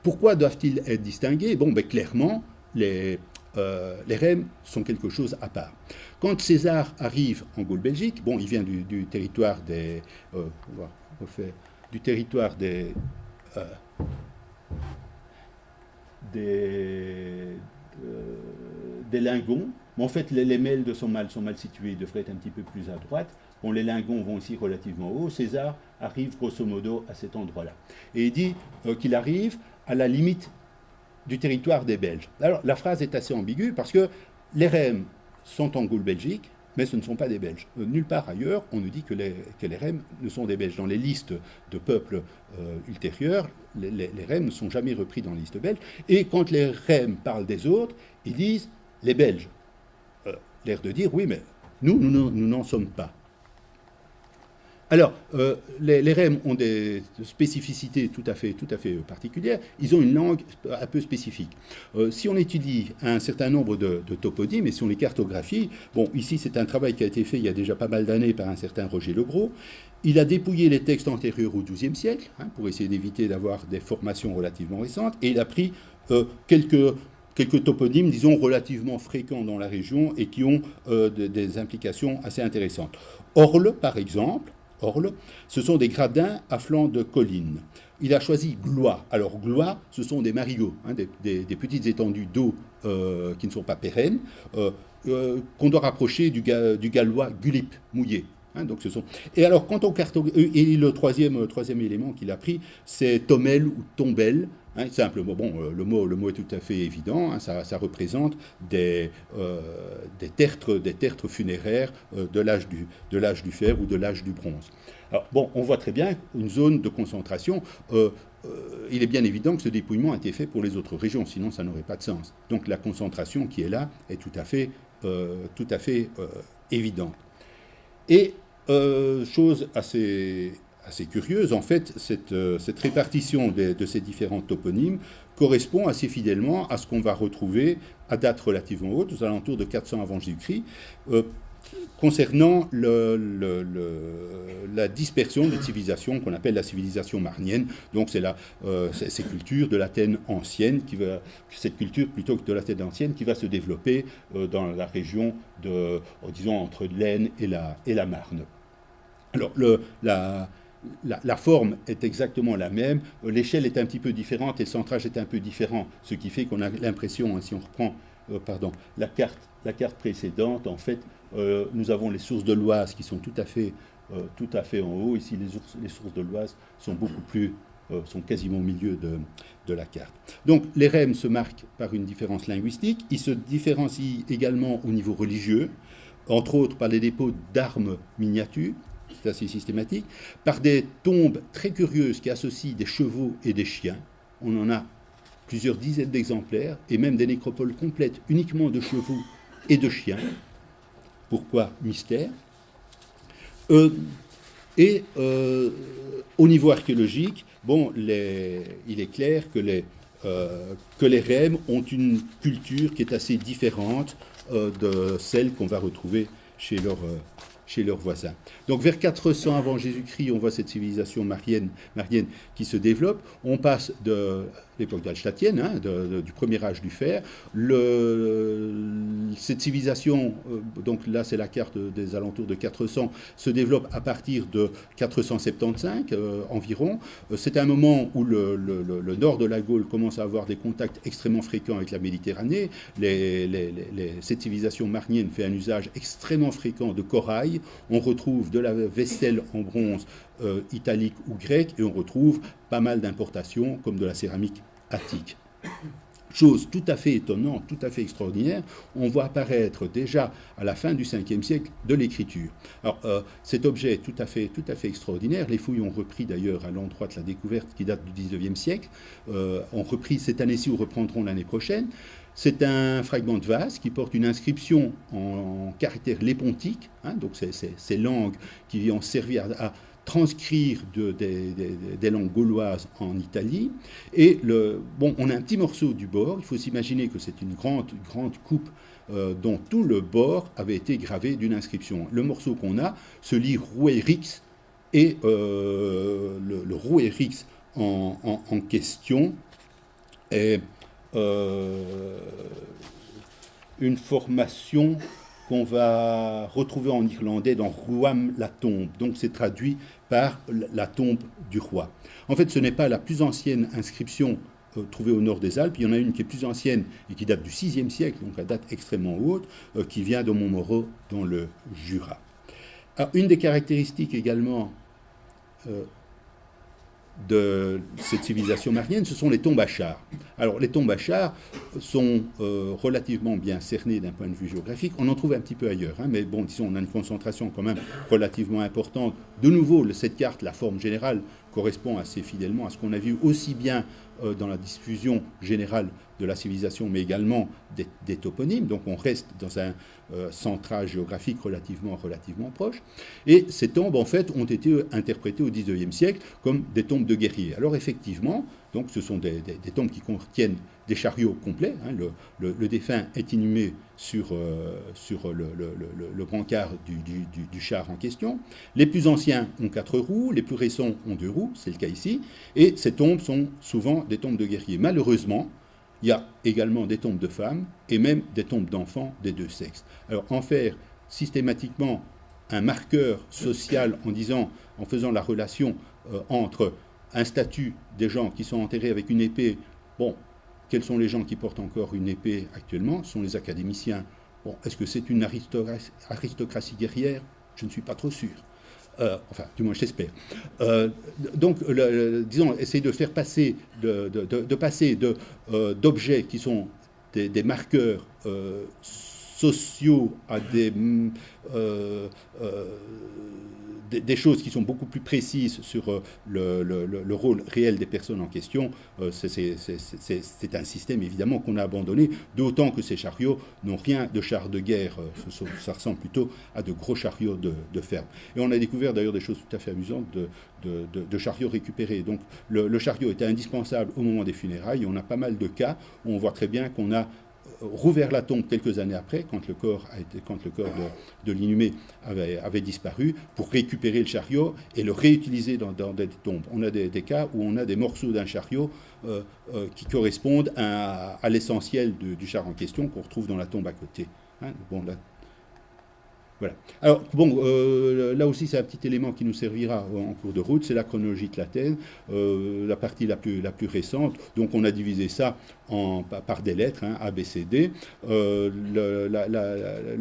pourquoi doivent-ils être distingués? Bon, clairement, les REM sont quelque chose à part. Quand César arrive en Gaule-Belgique, bon, il vient du territoire des Lingons. Mais en fait, les mêles sont mal situés, ils devraient être un petit peu plus à droite. Bon, les Lingons vont aussi relativement haut. César arrive grosso modo à cet endroit-là. Et il dit qu'il arrive à la limite du territoire des Belges. Alors, la phrase est assez ambiguë parce que les REM sont en Gaule-Belgique, mais ce ne sont pas des Belges. Nulle part ailleurs, on nous dit que les REM ne sont des Belges. Dans les listes de peuples ultérieures, les REM ne sont jamais repris dans les listes belges. Et quand les REM parlent des autres, ils disent les Belges. L'air de dire, oui, mais nous n'en sommes pas. Alors, les REM ont des spécificités tout à fait particulières. Ils ont une langue un peu spécifique. Si on étudie un certain nombre de toponymes et si on les cartographie, bon, ici c'est un travail qui a été fait il y a déjà pas mal d'années par un certain Roger Legros. Il a dépouillé les textes antérieurs au XIIe siècle pour essayer d'éviter d'avoir des formations relativement récentes et il a pris quelques toponymes, disons, relativement fréquents dans la région et qui ont des implications assez intéressantes. Orle, par exemple, Orle, ce sont des gradins à flanc de collines. Il a choisi Glois. Alors Glois, ce sont des marigots, des petites étendues d'eau qui ne sont pas pérennes, qu'on doit rapprocher du gallois gulip, mouillé. Donc ce sont... Et alors quand on cartographie, et le troisième élément qu'il a pris, c'est Tomel ou Tombel. Simplement, bon, le mot est tout à fait évident. Ça représente des tertres funéraires de l'âge du fer ou de l'âge du bronze. Alors, bon, on voit très bien une zone de concentration. Il est bien évident que ce dépouillement a été fait pour les autres régions, sinon ça n'aurait pas de sens. Donc la concentration qui est là est tout à fait évidente. Et chose assez curieuse, en fait, cette répartition de ces différents toponymes correspond assez fidèlement à ce qu'on va retrouver à date relativement haute, aux alentours de 400 avant Jésus-Christ, concernant la dispersion des civilisations qu'on appelle la civilisation marnienne. Donc c'est ces cultures de l'Athènes ancienne, cette culture plutôt que de l'Athènes ancienne qui va se développer dans la région disons entre l'Aisne et la Marne. Alors la forme est exactement la même, l'échelle est un petit peu différente et le centrage est un peu différent, ce qui fait qu'on a l'impression, si on reprend la carte précédente, en fait, nous avons les sources de l'Oise qui sont tout à fait en haut. Ici, les sources de l'Oise sont sont quasiment au milieu de la carte. Donc, les REM se marquent par une différence linguistique. Ils se différencient également au niveau religieux, entre autres par les dépôts d'armes miniatures. C'est assez systématique, par des tombes très curieuses qui associent des chevaux et des chiens. On en a plusieurs dizaines d'exemplaires, et même des nécropoles complètes uniquement de chevaux et de chiens. Pourquoi mystère? Au niveau archéologique, bon, il est clair que les REM ont une culture qui est assez différente de celle qu'on va retrouver chez leurs voisins. Donc vers 400 avant Jésus-Christ, on voit cette civilisation marienne qui se développe. On passe de l'époque d'Alstatienne, du premier âge du fer. Cette civilisation, donc là c'est la carte des alentours de 400, se développe à partir de 475 environ. C'est un moment où le nord de la Gaule commence à avoir des contacts extrêmement fréquents avec la Méditerranée. Cette civilisation marnienne fait un usage extrêmement fréquent de corail. On retrouve de la vaisselle en bronze italique ou grecque et on retrouve pas mal d'importations comme de la céramique attique. Chose tout à fait étonnante, tout à fait extraordinaire, on voit apparaître déjà à la fin du 5e siècle de l'écriture. Alors cet objet est tout à fait extraordinaire. Les fouilles ont repris d'ailleurs à l'endroit de la découverte qui date du 19e siècle, ont repris cette année-ci ou reprendront l'année prochaine. C'est un fragment de vase qui porte une inscription en caractère lépontique, donc ces langues qui ont servi à transcrire des langues gauloises en Italie. Et on a un petit morceau du bord. Il faut s'imaginer que c'est une grande coupe dont tout le bord avait été gravé d'une inscription. Le morceau qu'on a se lit Rouerix, et le Rouerix en question est une formation qu'on va retrouver en irlandais dans Ruam la tombe. Donc c'est traduit par la tombe du roi. En fait, ce n'est pas la plus ancienne inscription trouvée au nord des Alpes. Il y en a une qui est plus ancienne et qui date du 6e siècle, donc à date extrêmement haute, qui vient de Montmoreau dans le Jura. Alors, une des caractéristiques également de cette civilisation marnienne, ce sont les tombes à chars. Alors les tombes à chars sont relativement bien cernées d'un point de vue géographique. On en trouve un petit peu ailleurs, mais bon, disons, on a une concentration quand même relativement importante. De nouveau, cette carte, la forme générale, correspond assez fidèlement à ce qu'on a vu aussi bien dans la diffusion générale de la civilisation, mais également des toponymes. Donc on reste dans un centrage géographique relativement proche. Et ces tombes, en fait, ont été interprétées au XIXe siècle comme des tombes de guerriers. Alors effectivement, donc ce sont des tombes qui contiennent des chariots complets. Hein. Le défunt est inhumé sur le brancard du char en question. Les plus anciens ont 4 roues, les plus récents ont 2 roues, c'est le cas ici. Et ces tombes sont souvent des tombes de guerriers. Malheureusement, il y a également des tombes de femmes et même des tombes d'enfants des 2 sexes. Alors en faire systématiquement un marqueur social en faisant la relation entre un statut des gens qui sont enterrés avec une épée, bon, quels sont les gens qui portent encore une épée actuellement? Ce sont les académiciens. Bon, est-ce que c'est une aristocratie guerrière? Je ne suis pas trop sûr. Enfin, du moins, j'espère. Donc, disons, essayer de faire passer, passer d'objets qui sont des marqueurs sociaux à des choses qui sont beaucoup plus précises sur le rôle réel des personnes en question, c'est un système évidemment qu'on a abandonné, d'autant que ces chariots n'ont rien de chars de guerre, ça ressemble plutôt à de gros chariots de ferme. Et on a découvert d'ailleurs des choses tout à fait amusantes de chariots récupérés. Donc le chariot était indispensable au moment des funérailles, et on a pas mal de cas où on voit très bien qu'on a rouvert la tombe quelques années après, quand le corps de l'inhumé avait disparu, pour récupérer le chariot et le réutiliser dans des tombes. On a des cas où on a des morceaux d'un chariot qui correspondent à l'essentiel du char en question qu'on retrouve dans la tombe à côté. Hein, bon, là, voilà. Alors, bon, là aussi, c'est un petit élément qui nous servira en cours de route, c'est la chronologie latine, la partie la plus récente. Donc, on a divisé ça par des lettres, hein, A, B, C, D. Le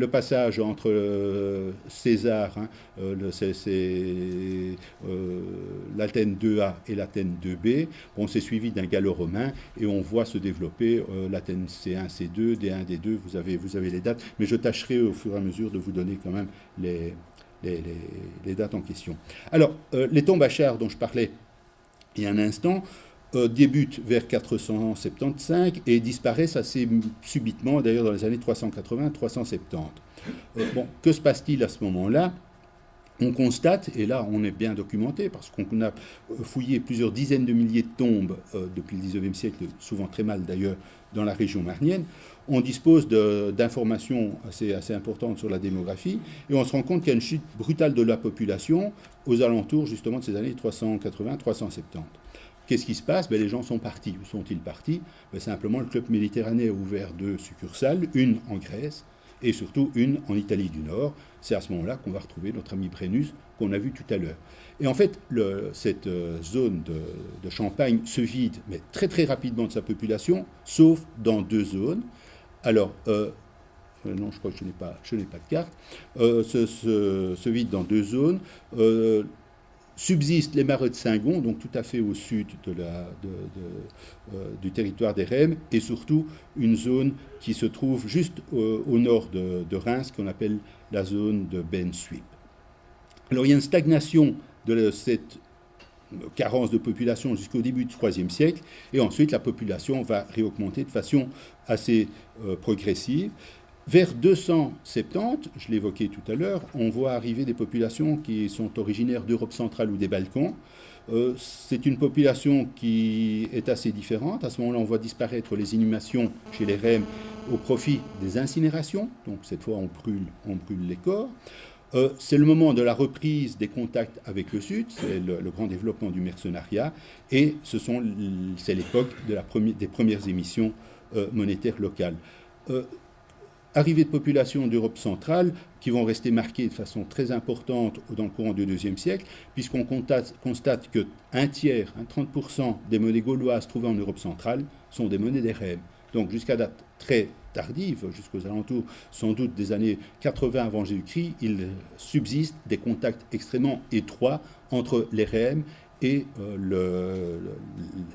passage entre César, hein, l'Athène 2A et l'Athène 2B, bon, c'est suivi d'un gallo-romain, et on voit se développer l'Athène C1, C2, D1, D2, vous avez les dates, mais je tâcherai au fur et à mesure de vous donner quand même les dates en question. Alors, les tombes à chars dont je parlais il y a un instant débutent vers 475 et disparaissent assez subitement, d'ailleurs dans les années 380-370. Bon, que se passe-t-il à ce moment-là? On constate, et là on est bien documenté, parce qu'on a fouillé plusieurs dizaines de milliers de tombes depuis le XIXe siècle, souvent très mal d'ailleurs, dans la région marnienne. On dispose d'informations assez importantes sur la démographie, et on se rend compte qu'il y a une chute brutale de la population aux alentours justement de ces années 380-370. Qu'est-ce qui se passe? Les gens sont partis. Où sont-ils partis? Simplement, le club méditerranéen a ouvert 2 succursales, une en Grèce et surtout une en Italie du Nord. C'est à ce moment-là qu'on va retrouver notre ami Brennus, qu'on a vu tout à l'heure. Et en fait, cette zone de Champagne se vide, mais très très rapidement de sa population, sauf dans 2 zones. Alors, non, je crois que je n'ai pas de carte. Se vide dans 2 zones. Subsistent les marais de Saint-Gon, donc tout à fait au sud du territoire des Rèmes, et surtout une zone qui se trouve juste au nord de Reims, qu'on appelle la zone de Ben-Suip. Alors il y a une stagnation de cette carence de population jusqu'au début du IIIe siècle, et ensuite la population va réaugmenter de façon assez progressive. Vers 270, je l'évoquais tout à l'heure, on voit arriver des populations qui sont originaires d'Europe centrale ou des Balkans. C'est une population qui est assez différente. À ce moment-là, on voit disparaître les inhumations chez les Rèmes au profit des incinérations. Donc cette fois, on brûle les corps. C'est le moment de la reprise des contacts avec le Sud, c'est le grand développement du mercenariat, et c'est l'époque des premières émissions monétaires locales. Arrivée de populations d'Europe centrale qui vont rester marquées de façon très importante dans le courant du IIe siècle, puisqu'on constate qu'un tiers, 30% des monnaies gauloises trouvées en Europe centrale sont des monnaies des Rèmes. Donc jusqu'à date très tardive, jusqu'aux alentours sans doute des années 80 avant Jésus-Christ, il subsiste des contacts extrêmement étroits entre les Rèmes et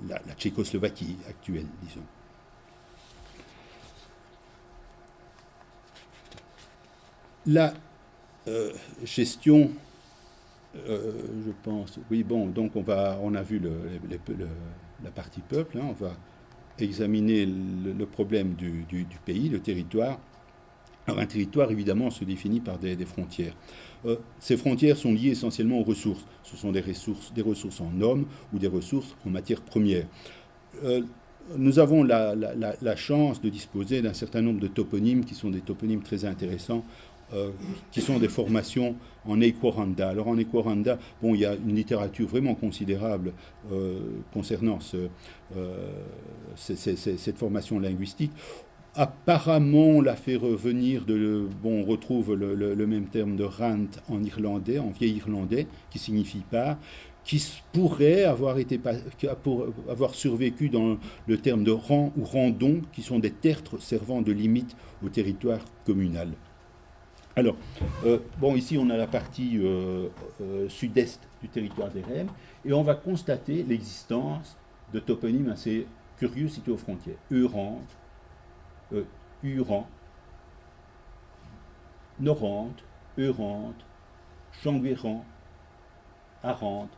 la Tchécoslovaquie actuelle, disons. La gestion, je pense, oui, bon, donc on a vu la partie peuple, on va examiner le problème du pays, le territoire. Alors un territoire, évidemment, se définit par des frontières. Ces frontières sont liées essentiellement aux ressources. Ce sont des ressources en hommes ou des ressources en matières premières. Nous avons la chance de disposer d'un certain nombre de toponymes qui sont des toponymes très intéressants, qui sont des formations en Eikwo-Randa. Alors en Eikwo-Randa, bon, il y a une littérature vraiment considérable concernant cette formation linguistique. Apparemment, on l'a fait revenir on retrouve le même terme de rant en irlandais, en vieil irlandais, qui signifie pas, qui pourrait avoir survécu dans le terme de rang ou randon, qui sont des tertres servant de limite au territoire communal. Alors, ici on a la partie sud-est du territoire des Rèmes, et on va constater l'existence de toponymes assez curieux situés aux frontières. Eurante, Uran, Norante, Eurante, Changuéran, Arante.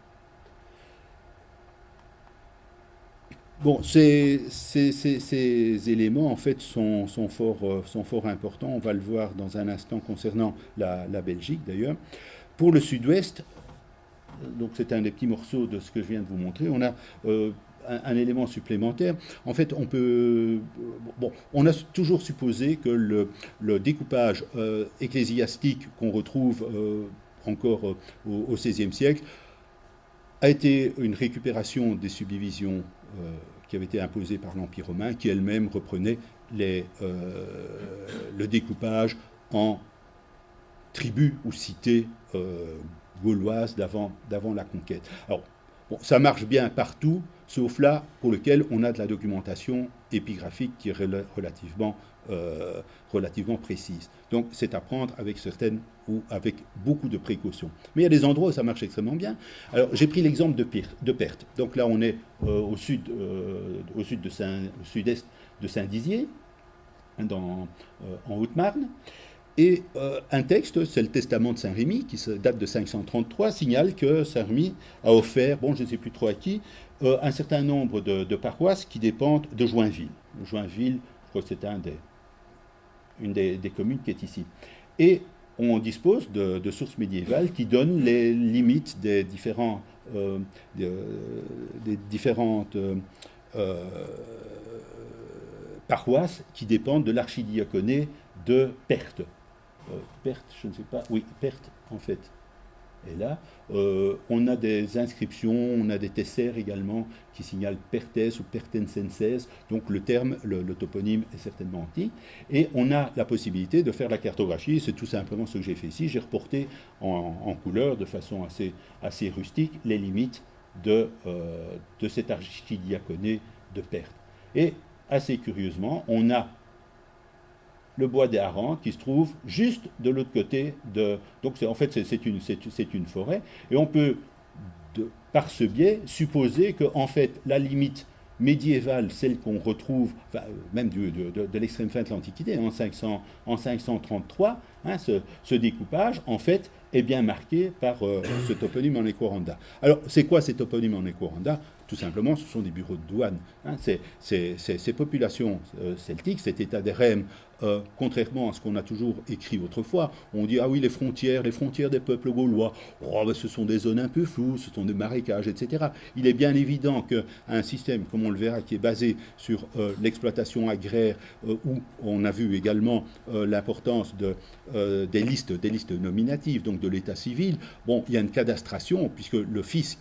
Bon, ces éléments, en fait, sont fort importants. On va le voir dans un instant concernant la Belgique, d'ailleurs. Pour le sud-ouest, donc c'est un des petits morceaux de ce que je viens de vous montrer, on a un élément supplémentaire. En fait, on a toujours supposé que le découpage ecclésiastique qu'on retrouve encore au XVIe siècle a été une récupération des subdivisions qui avaient été imposées par l'Empire romain, qui elle-même reprenait le découpage en tribus ou cités gauloises d'avant la conquête. Alors, bon, ça marche bien partout, sauf là pour lequel on a de la documentation épigraphique qui est relativement précise. Donc c'est à prendre avec avec beaucoup de précautions. Mais il y a des endroits où ça marche extrêmement bien. Alors j'ai pris l'exemple de Perthes. Donc là on est au sud-est de Saint-Dizier, en Haute-Marne. Et un texte, c'est le testament de Saint-Rémy, qui date de 533, signale que Saint-Rémy a offert, je ne sais plus trop à qui, un certain nombre de paroisses qui dépendent de Joinville. Joinville, je crois que c'est une des communes qui est ici. Et on dispose de sources médiévales qui donnent les limites des différentes paroisses qui dépendent de l'archidiaconé de Perthes. Perthes, je ne sais pas, oui, Perthes en fait. Et là, on a des inscriptions, on a des tessères également qui signalent Perthes ou Pertensenses, donc le toponyme est certainement antique. Et on a la possibilité de faire la cartographie, c'est tout simplement ce que j'ai fait ici. J'ai reporté en couleur, de façon assez rustique, les limites de cet archidiaconé de Perthes. Et assez curieusement, on a le bois des Harantes qui se trouve juste de l'autre côté de... Donc en fait c'est une forêt, et on peut par ce biais supposer que en fait la limite médiévale, celle qu'on retrouve même de l'extrême fin de l'Antiquité, en 533, ce découpage en fait est bien marqué par ce toponyme en Eikwo-Randa. Alors c'est quoi ces toponymes en Eikwo-Randa? Tout simplement, ce sont des bureaux de douane. Ces populations celtiques, cet état des Rèmes, contrairement à ce qu'on a toujours écrit autrefois, on dit, ah oui, les frontières des peuples gaulois, ce sont des zones un peu floues, ce sont des marécages, etc. Il est bien évident qu'un système, comme on le verra, qui est basé sur l'exploitation agraire, où on a vu également l'importance des listes nominatives, donc de l'état civil, il y a une cadastration, puisque le fisc,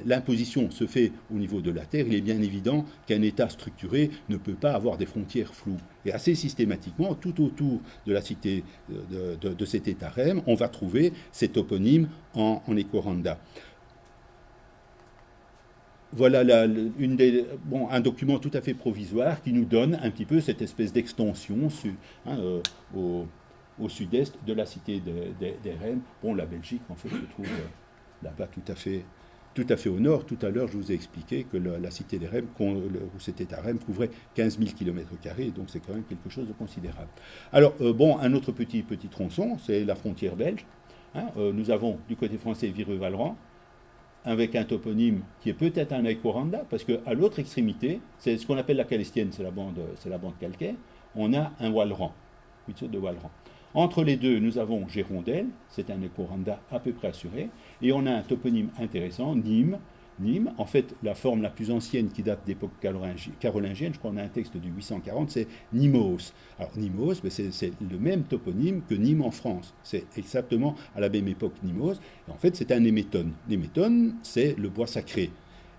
l'imposition se fait au niveau de la terre, il est bien évident qu'un État structuré ne peut pas avoir des frontières floues. Et assez systématiquement, tout autour de la cité de cet État Rème, on va trouver ces toponymes en Eikwo-Randa. Voilà un document tout à fait provisoire qui nous donne un petit peu cette espèce d'extension au sud-est de la cité des Rèmes. La Belgique, en fait, se trouve là-bas tout à fait au nord. Tout à l'heure, je vous ai expliqué que la cité des Rèmes, ou cet État Rème, couvrait 15 000 km², donc c'est quand même quelque chose de considérable. Alors, un autre petit tronçon, c'est la frontière belge. Nous avons du côté français Vireux-Valran, avec un toponyme qui est peut-être un Ekoranda, parce qu'à l'autre extrémité, c'est ce qu'on appelle la calestienne, c'est la bande calcaire, on a un Walran, une sorte de Walran. Entre les deux, nous avons Gérondelle, c'est un Ekoranda à peu près assuré, et on a un toponyme intéressant, Nîmes. Nîmes, en fait, la forme la plus ancienne qui date d'époque carolingienne, je crois qu'on a un texte de 840, c'est Nymos. Alors Nymos, c'est le même toponyme que Nîmes en France. C'est exactement à la même époque Nymos. Et en fait, c'est un émétone. L'émétone, c'est le bois sacré.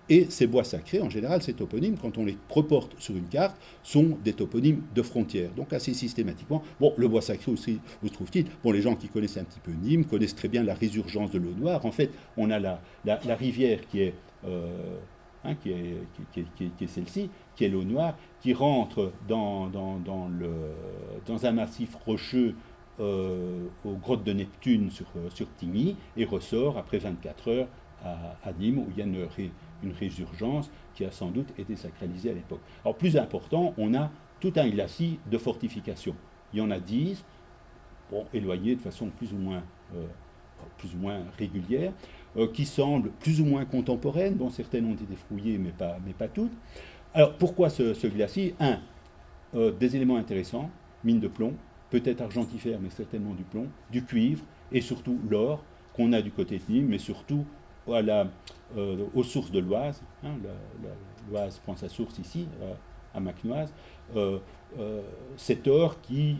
Et ces bois sacrés, en général, ces toponymes, quand on les reporte sur une carte, sont des toponymes de frontières. Donc assez systématiquement, bon, le bois sacré aussi, où se trouve-t-il? Bon, les gens qui connaissent un petit peu Nîmes connaissent très bien la résurgence de l'eau noire. En fait, on a la rivière qui est celle-ci, qui est l'eau noire, qui rentre dans un massif rocheux aux grottes de Neptune sur Tigny et ressort après 24 heures à Nîmes, où il y a une résurgence qui a sans doute été sacralisée à l'époque. Alors plus important, on a tout un glacis de fortification. Il y en a 10, bon, éloignés de façon plus ou moins régulière, qui semblent plus ou moins contemporaines, dont certaines ont été fouillées, mais pas toutes. Alors pourquoi ce glacis? Des éléments intéressants, mine de plomb, peut-être argentifère, mais certainement du plomb, du cuivre, et surtout l'or, qu'on a du côté de Nîmes, mais surtout aux sources de l'Oise. L'Oise prend sa source ici, à Macnoise. Cet or qui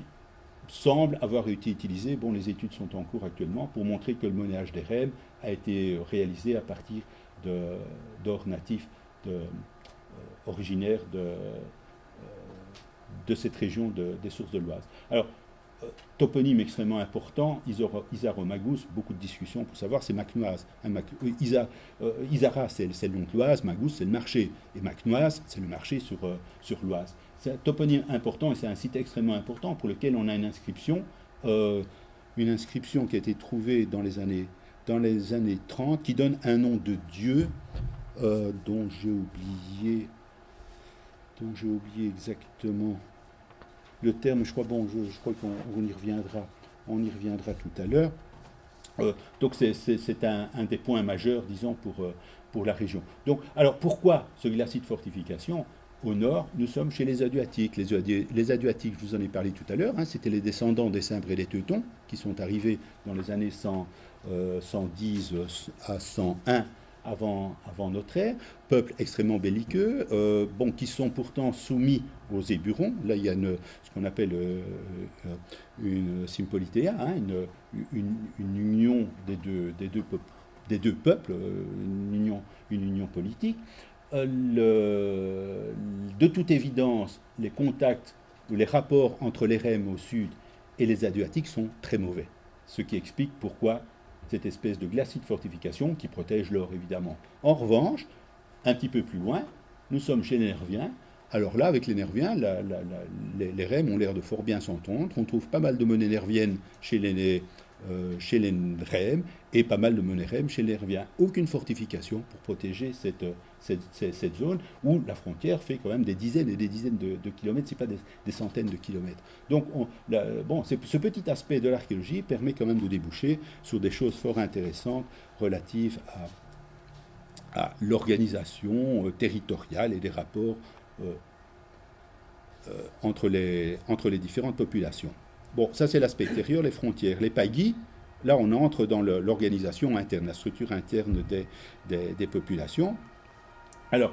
semble avoir été utilisé, bon, les études sont en cours actuellement, pour montrer que le monnayage des rèmes a été réalisé à partir d'or natif originaire de cette région des sources de l'Oise. Alors, toponyme extrêmement important, Isaro-Magus, beaucoup de discussions pour savoir, c'est Macnoise. Isara, c'est le nom de l'Oise, Magus, c'est le marché. Et Macnoise, c'est le marché sur l'Oise. C'est un toponyme important et c'est un site extrêmement important pour lequel on a une inscription qui a été trouvée dans les années 30, qui donne un nom de Dieu dont j'ai oublié exactement le terme, je crois qu'on y reviendra. On y reviendra tout à l'heure. Donc c'est un des points majeurs, disons, pour la région. Donc, alors pourquoi ce glacis de fortification? Au nord, nous sommes chez les Aduatiques. Les Aduatiques, je vous en ai parlé tout à l'heure, c'était les descendants des Cimbres et des Teutons qui sont arrivés dans les années 110 à 101 avant notre ère, peuple extrêmement belliqueux, qui sont pourtant soumis aux Éburons. Là, il y a ce qu'on appelle une sympolitéa, une union des deux peuples, une union politique. De toute évidence, les contacts ou les rapports entre les Rèmes au sud et les Aduatiques sont très mauvais, ce qui explique pourquoi cette espèce de glacis de fortification qui protège l'or, évidemment. En revanche, un petit peu plus loin, nous sommes chez les Nerviens. Alors là, avec les Nerviens, les Rèmes ont l'air de fort bien s'entendre. On trouve pas mal de monnaies nerviennes chez les Rèmes et pas mal de monnaies Rèmes chez les Nerviens. Aucune fortification pour protéger cette zone où la frontière fait quand même des dizaines et des dizaines de kilomètres, c'est pas des centaines de kilomètres. Donc ce petit aspect de l'archéologie permet quand même de déboucher sur des choses fort intéressantes relatives à l'organisation territoriale et des rapports entre les différentes populations. Bon, ça c'est l'aspect extérieur, les frontières. Les pagis, là on entre dans l'organisation interne, la structure interne des populations. Alors,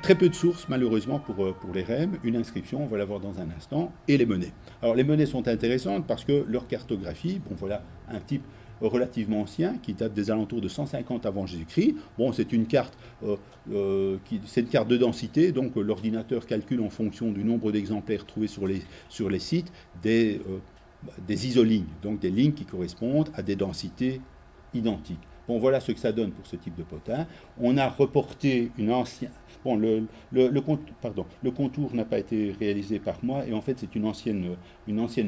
très peu de sources malheureusement pour les Rèmes, une inscription, on va la voir dans un instant, et les monnaies. Alors les monnaies sont intéressantes parce que leur cartographie, bon voilà un type relativement ancien, qui date des alentours de 150 avant Jésus-Christ. Bon, c'est une carte c'est une carte de densité, donc l'ordinateur calcule en fonction du nombre d'exemplaires trouvés sur les sites des isolignes, donc des lignes qui correspondent à des densités identiques. Bon, voilà ce que ça donne pour ce type de potin. On a reporté une ancienne... Bon, le contour n'a pas été réalisé par moi, et en fait, c'est une ancienne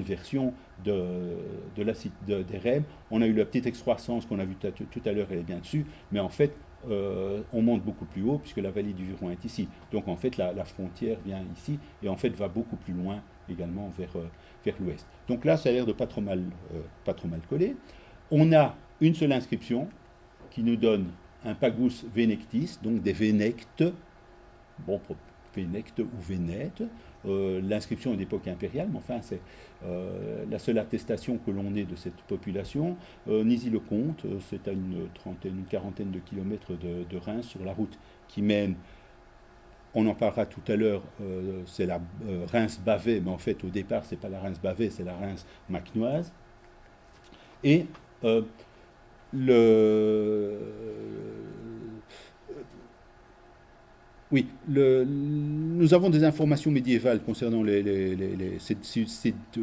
version des Rèmes. On a eu la petite excroissance qu'on a vue tout à l'heure, elle est bien dessus, mais en fait, on monte beaucoup plus haut, puisque la vallée du Viron est ici. Donc, en fait, la frontière vient ici, et en fait, va beaucoup plus loin, également, vers l'ouest. Donc là, ça a l'air de pas trop mal coller. On a une seule inscription, qui nous donne un Pagus venectis, donc des vénectes, bon, vénectes ou vénètes. L'inscription est d'époque impériale, mais enfin, c'est la seule attestation que l'on ait de cette population. Nizy-le-Comte, c'est à une quarantaine de kilomètres de Reims, sur la route qui mène, on en parlera tout à l'heure, c'est la Reims-Bavay, mais en fait, au départ, c'est pas la Reims-Bavay, c'est la Reims-Macnoise. Et oui, nous avons des informations médiévales concernant cette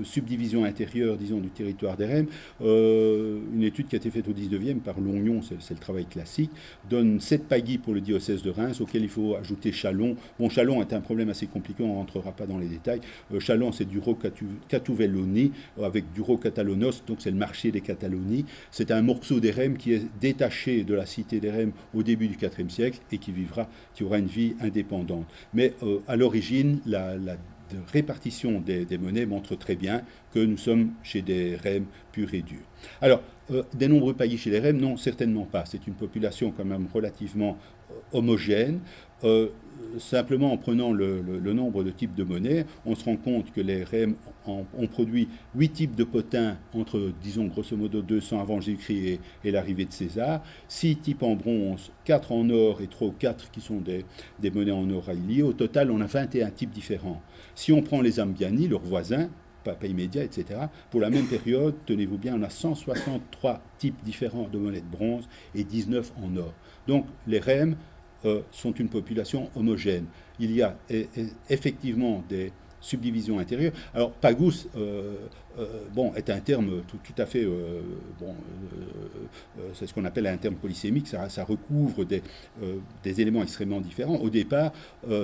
subdivision intérieure, disons, du territoire des Rèmes. Une étude qui a été faite au 19e par Longnon, c'est le travail classique, donne 7 pagis pour le diocèse de Reims, auquel il faut ajouter Châlons. Bon, Châlons est un problème assez compliqué, on ne rentrera pas dans les détails. Châlons, c'est du Catuvelloni, avec du Catalonos, donc c'est le marché des Catalonies. C'est un morceau des Rèmes qui est détaché de la cité des Rèmes au début du IVe siècle et qui aura une vie indépendante. Mais à l'origine, la répartition des monnaies montre très bien que nous sommes chez des Rèmes purs et durs. Alors, des nombreux pagis chez les Rèmes? Non, certainement pas. C'est une population quand même relativement homogène. Simplement en prenant le nombre de types de monnaies, on se rend compte que les Rèmes ont produit 8 types de potins entre, disons, grosso modo 200 avant Jésus-Christ et l'arrivée de César, 6 types en bronze, 4 en or et 3 ou 4 qui sont des monnaies en or liées. Au total, on a 21 types différents. Si on prend les Ambiani, leurs voisins, Papa immédiat, etc., pour la même période, tenez-vous bien, on a 163 types différents de monnaies de bronze et 19 en or. Donc les Rèmes sont une population homogène. Il y a effectivement des subdivisions intérieures. Alors, Pagus, est un terme tout à fait... c'est ce qu'on appelle un terme polysémique, ça recouvre des éléments extrêmement différents. Au départ,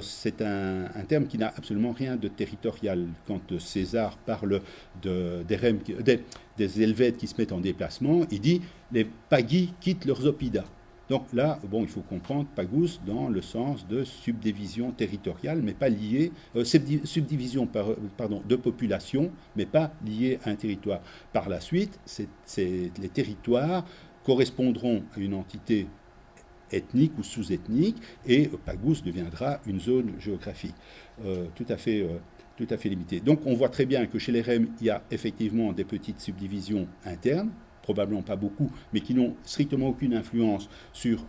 c'est un terme qui n'a absolument rien de territorial. Quand César parle des Helvètes qui se mettent en déplacement, il dit « les Pagis quittent leurs oppidas ». Donc là, il faut comprendre Pagus dans le sens de subdivision territoriale, mais pas liée, subdivision de population, mais pas liée à un territoire. Par la suite, les territoires correspondront à une entité ethnique ou sous-ethnique, et Pagus deviendra une zone géographique tout à fait limitée. Donc on voit très bien que chez les Rèmes, il y a effectivement des petites subdivisions internes, probablement pas beaucoup, mais qui n'ont strictement aucune influence sur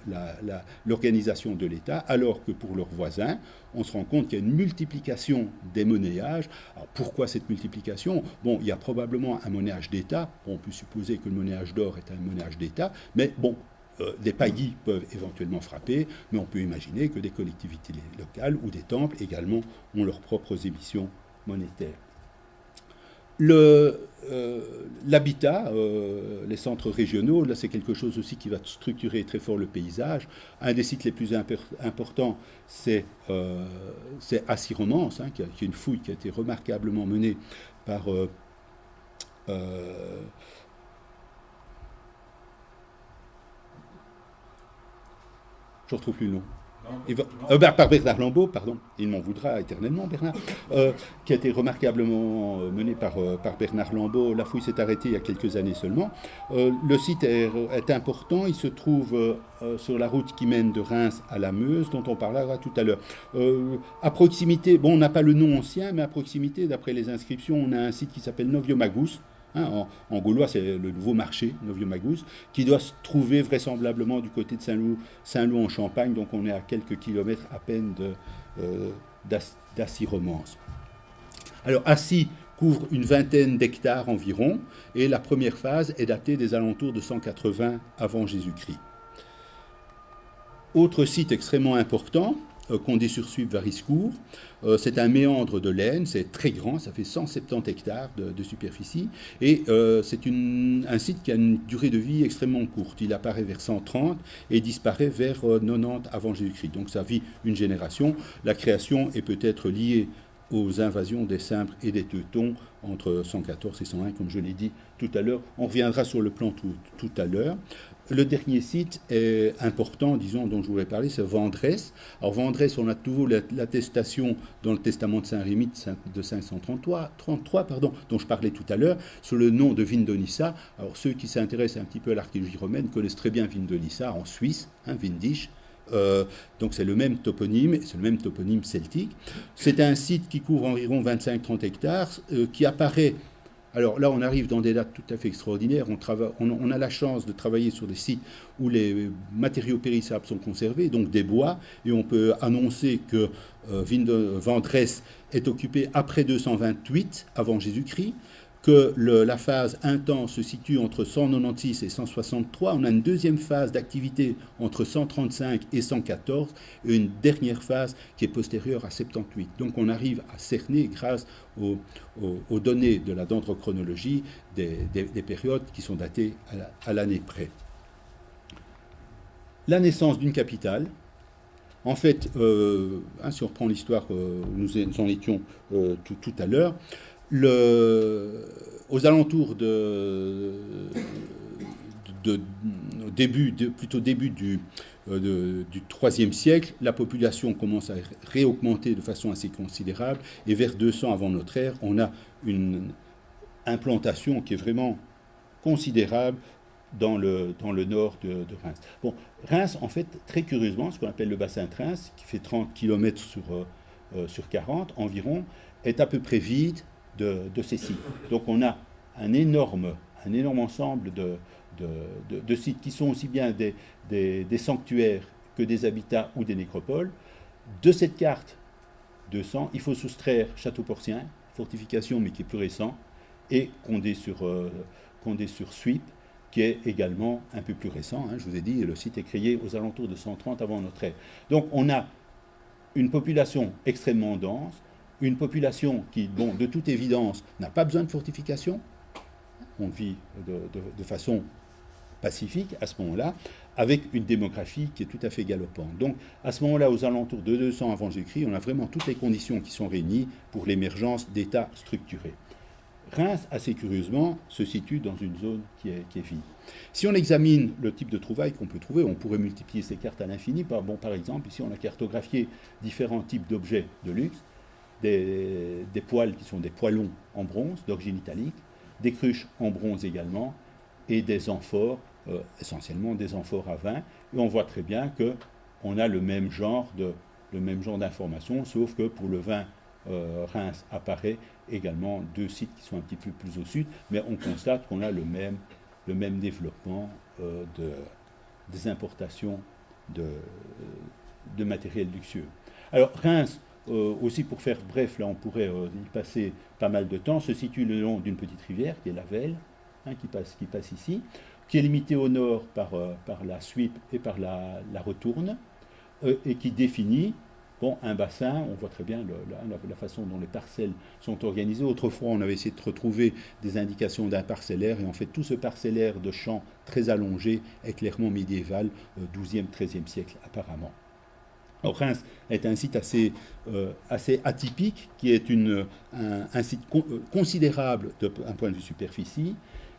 l'organisation de l'État, alors que pour leurs voisins, on se rend compte qu'il y a une multiplication des monnayages. Alors pourquoi cette multiplication? Bon, il y a probablement un monnayage d'État. Bon, on peut supposer que le monnayage d'or est un monnayage d'État, mais bon, des pagis peuvent éventuellement frapper, mais on peut imaginer que des collectivités locales ou des temples également ont leurs propres émissions monétaires. L'habitat, les centres régionaux, là c'est quelque chose aussi qui va structurer très fort le paysage. Un des sites les plus importants, c'est Assy-Romance, qui est une fouille qui a été remarquablement menée par... je ne retrouve plus le nom. Par Bernard Lambeau, pardon, il m'en voudra éternellement, Bernard, qui a été remarquablement mené par Bernard Lambeau. La fouille s'est arrêtée il y a quelques années seulement. Le site est important, il se trouve sur la route qui mène de Reims à la Meuse, dont on parlera tout à l'heure. À proximité, on n'a pas le nom ancien, mais à proximité, d'après les inscriptions, on a un site qui s'appelle Noviomagus. En gaulois, c'est le nouveau marché, Noviomagus, qui doit se trouver vraisemblablement du côté de Saint-Loup en Champagne, donc on est à quelques kilomètres à peine d'Assy-Romance. Alors, Assy couvre une vingtaine d'hectares environ, et la première phase est datée des alentours de 180 avant Jésus-Christ. Autre site extrêmement important, Condé-sur-Suippe-Variscourt, c'est un méandre de l'Aisne, c'est très grand, ça fait 170 hectares de superficie, et c'est un site qui a une durée de vie extrêmement courte. Il apparaît vers 130 et disparaît vers 90 avant Jésus-Christ. Donc ça vit une génération. La création est peut-être liée aux invasions des Cimbres et des Teutons entre 114 et 101, comme je l'ai dit tout à l'heure. On reviendra sur le plan tout à l'heure. Le dernier site est important, disons, dont je voulais parler, c'est Vendresse. Alors Vendresse, on a toujours l'attestation dans le testament de Saint-Rémy de 533, dont je parlais tout à l'heure, sous le nom de Vindonissa. Alors ceux qui s'intéressent un petit peu à l'archéologie romaine connaissent très bien Vindonissa en Suisse, Vindisch. Donc c'est le même toponyme celtique. C'est un site qui couvre environ 25-30 hectares, qui apparaît. Alors là, on arrive dans des dates tout à fait extraordinaires. On a la chance de travailler sur des sites où les matériaux périssables sont conservés, donc des bois, et on peut annoncer que Vendresse est occupée après 228 avant Jésus-Christ, que la phase intense se situe entre 196 et 163. On a une deuxième phase d'activité entre 135 et 114, et une dernière phase qui est postérieure à 78. Donc on arrive à cerner, grâce aux données de la dendrochronologie, des périodes qui sont datées à l'année près. La naissance d'une capitale. En fait, si on reprend l'histoire où nous en étions tout à l'heure, aux alentours début du IIIe siècle, la population commence à réaugmenter de façon assez considérable, et vers 200 avant notre ère, on a une implantation qui est vraiment considérable dans le nord de Reims. Bon, Reims, en fait, très curieusement, ce qu'on appelle le bassin de Reims, qui fait 30 km sur 40 environ, est à peu près vide de ces sites. Donc on a un énorme ensemble de sites qui sont aussi bien des sanctuaires que des habitats ou des nécropoles. De cette carte 200, il faut soustraire Château-Porcien, fortification mais qui est plus récent, et Condé-sur-Suippe, qui est également un peu plus récent. Je vous ai dit, le site est créé aux alentours de 130 avant notre ère. Donc on a une population extrêmement dense, une population qui, de toute évidence, n'a pas besoin de fortification. On vit de façon pacifique à ce moment-là, avec une démographie qui est tout à fait galopante. Donc, à ce moment-là, aux alentours de 200 avant Jésus-Christ, on a vraiment toutes les conditions qui sont réunies pour l'émergence d'États structurés. Reims, assez curieusement, se situe dans une zone qui est vide. Si on examine le type de trouvailles qu'on peut trouver, on pourrait multiplier ces cartes à l'infini. Par exemple, ici, on a cartographié différents types d'objets de luxe, des poêles qui sont des poêlons en bronze d'origine italique, des cruches en bronze également, et des amphores, essentiellement des amphores à vin. Et on voit très bien qu'on a le même genre d'informations, sauf que pour le vin, Reims apparaît également deux sites qui sont un petit peu plus au sud, mais on constate qu'on a le même développement des importations de matériel luxueux. Alors Reims, aussi pour faire bref, là on pourrait y passer pas mal de temps, se situe le long d'une petite rivière qui est la Vesle, qui passe ici, qui est limitée au nord par la Suippe et par la Retourne, et qui définit un bassin. On voit très bien la façon dont les parcelles sont organisées. Autrefois, on avait essayé de retrouver des indications d'un parcellaire, et en fait, tout ce parcellaire de champs très allongé est clairement médiéval, 12e, 13e siècle apparemment. Alors, Reims est un site assez atypique, qui est un site considérable d'un point de vue superficie,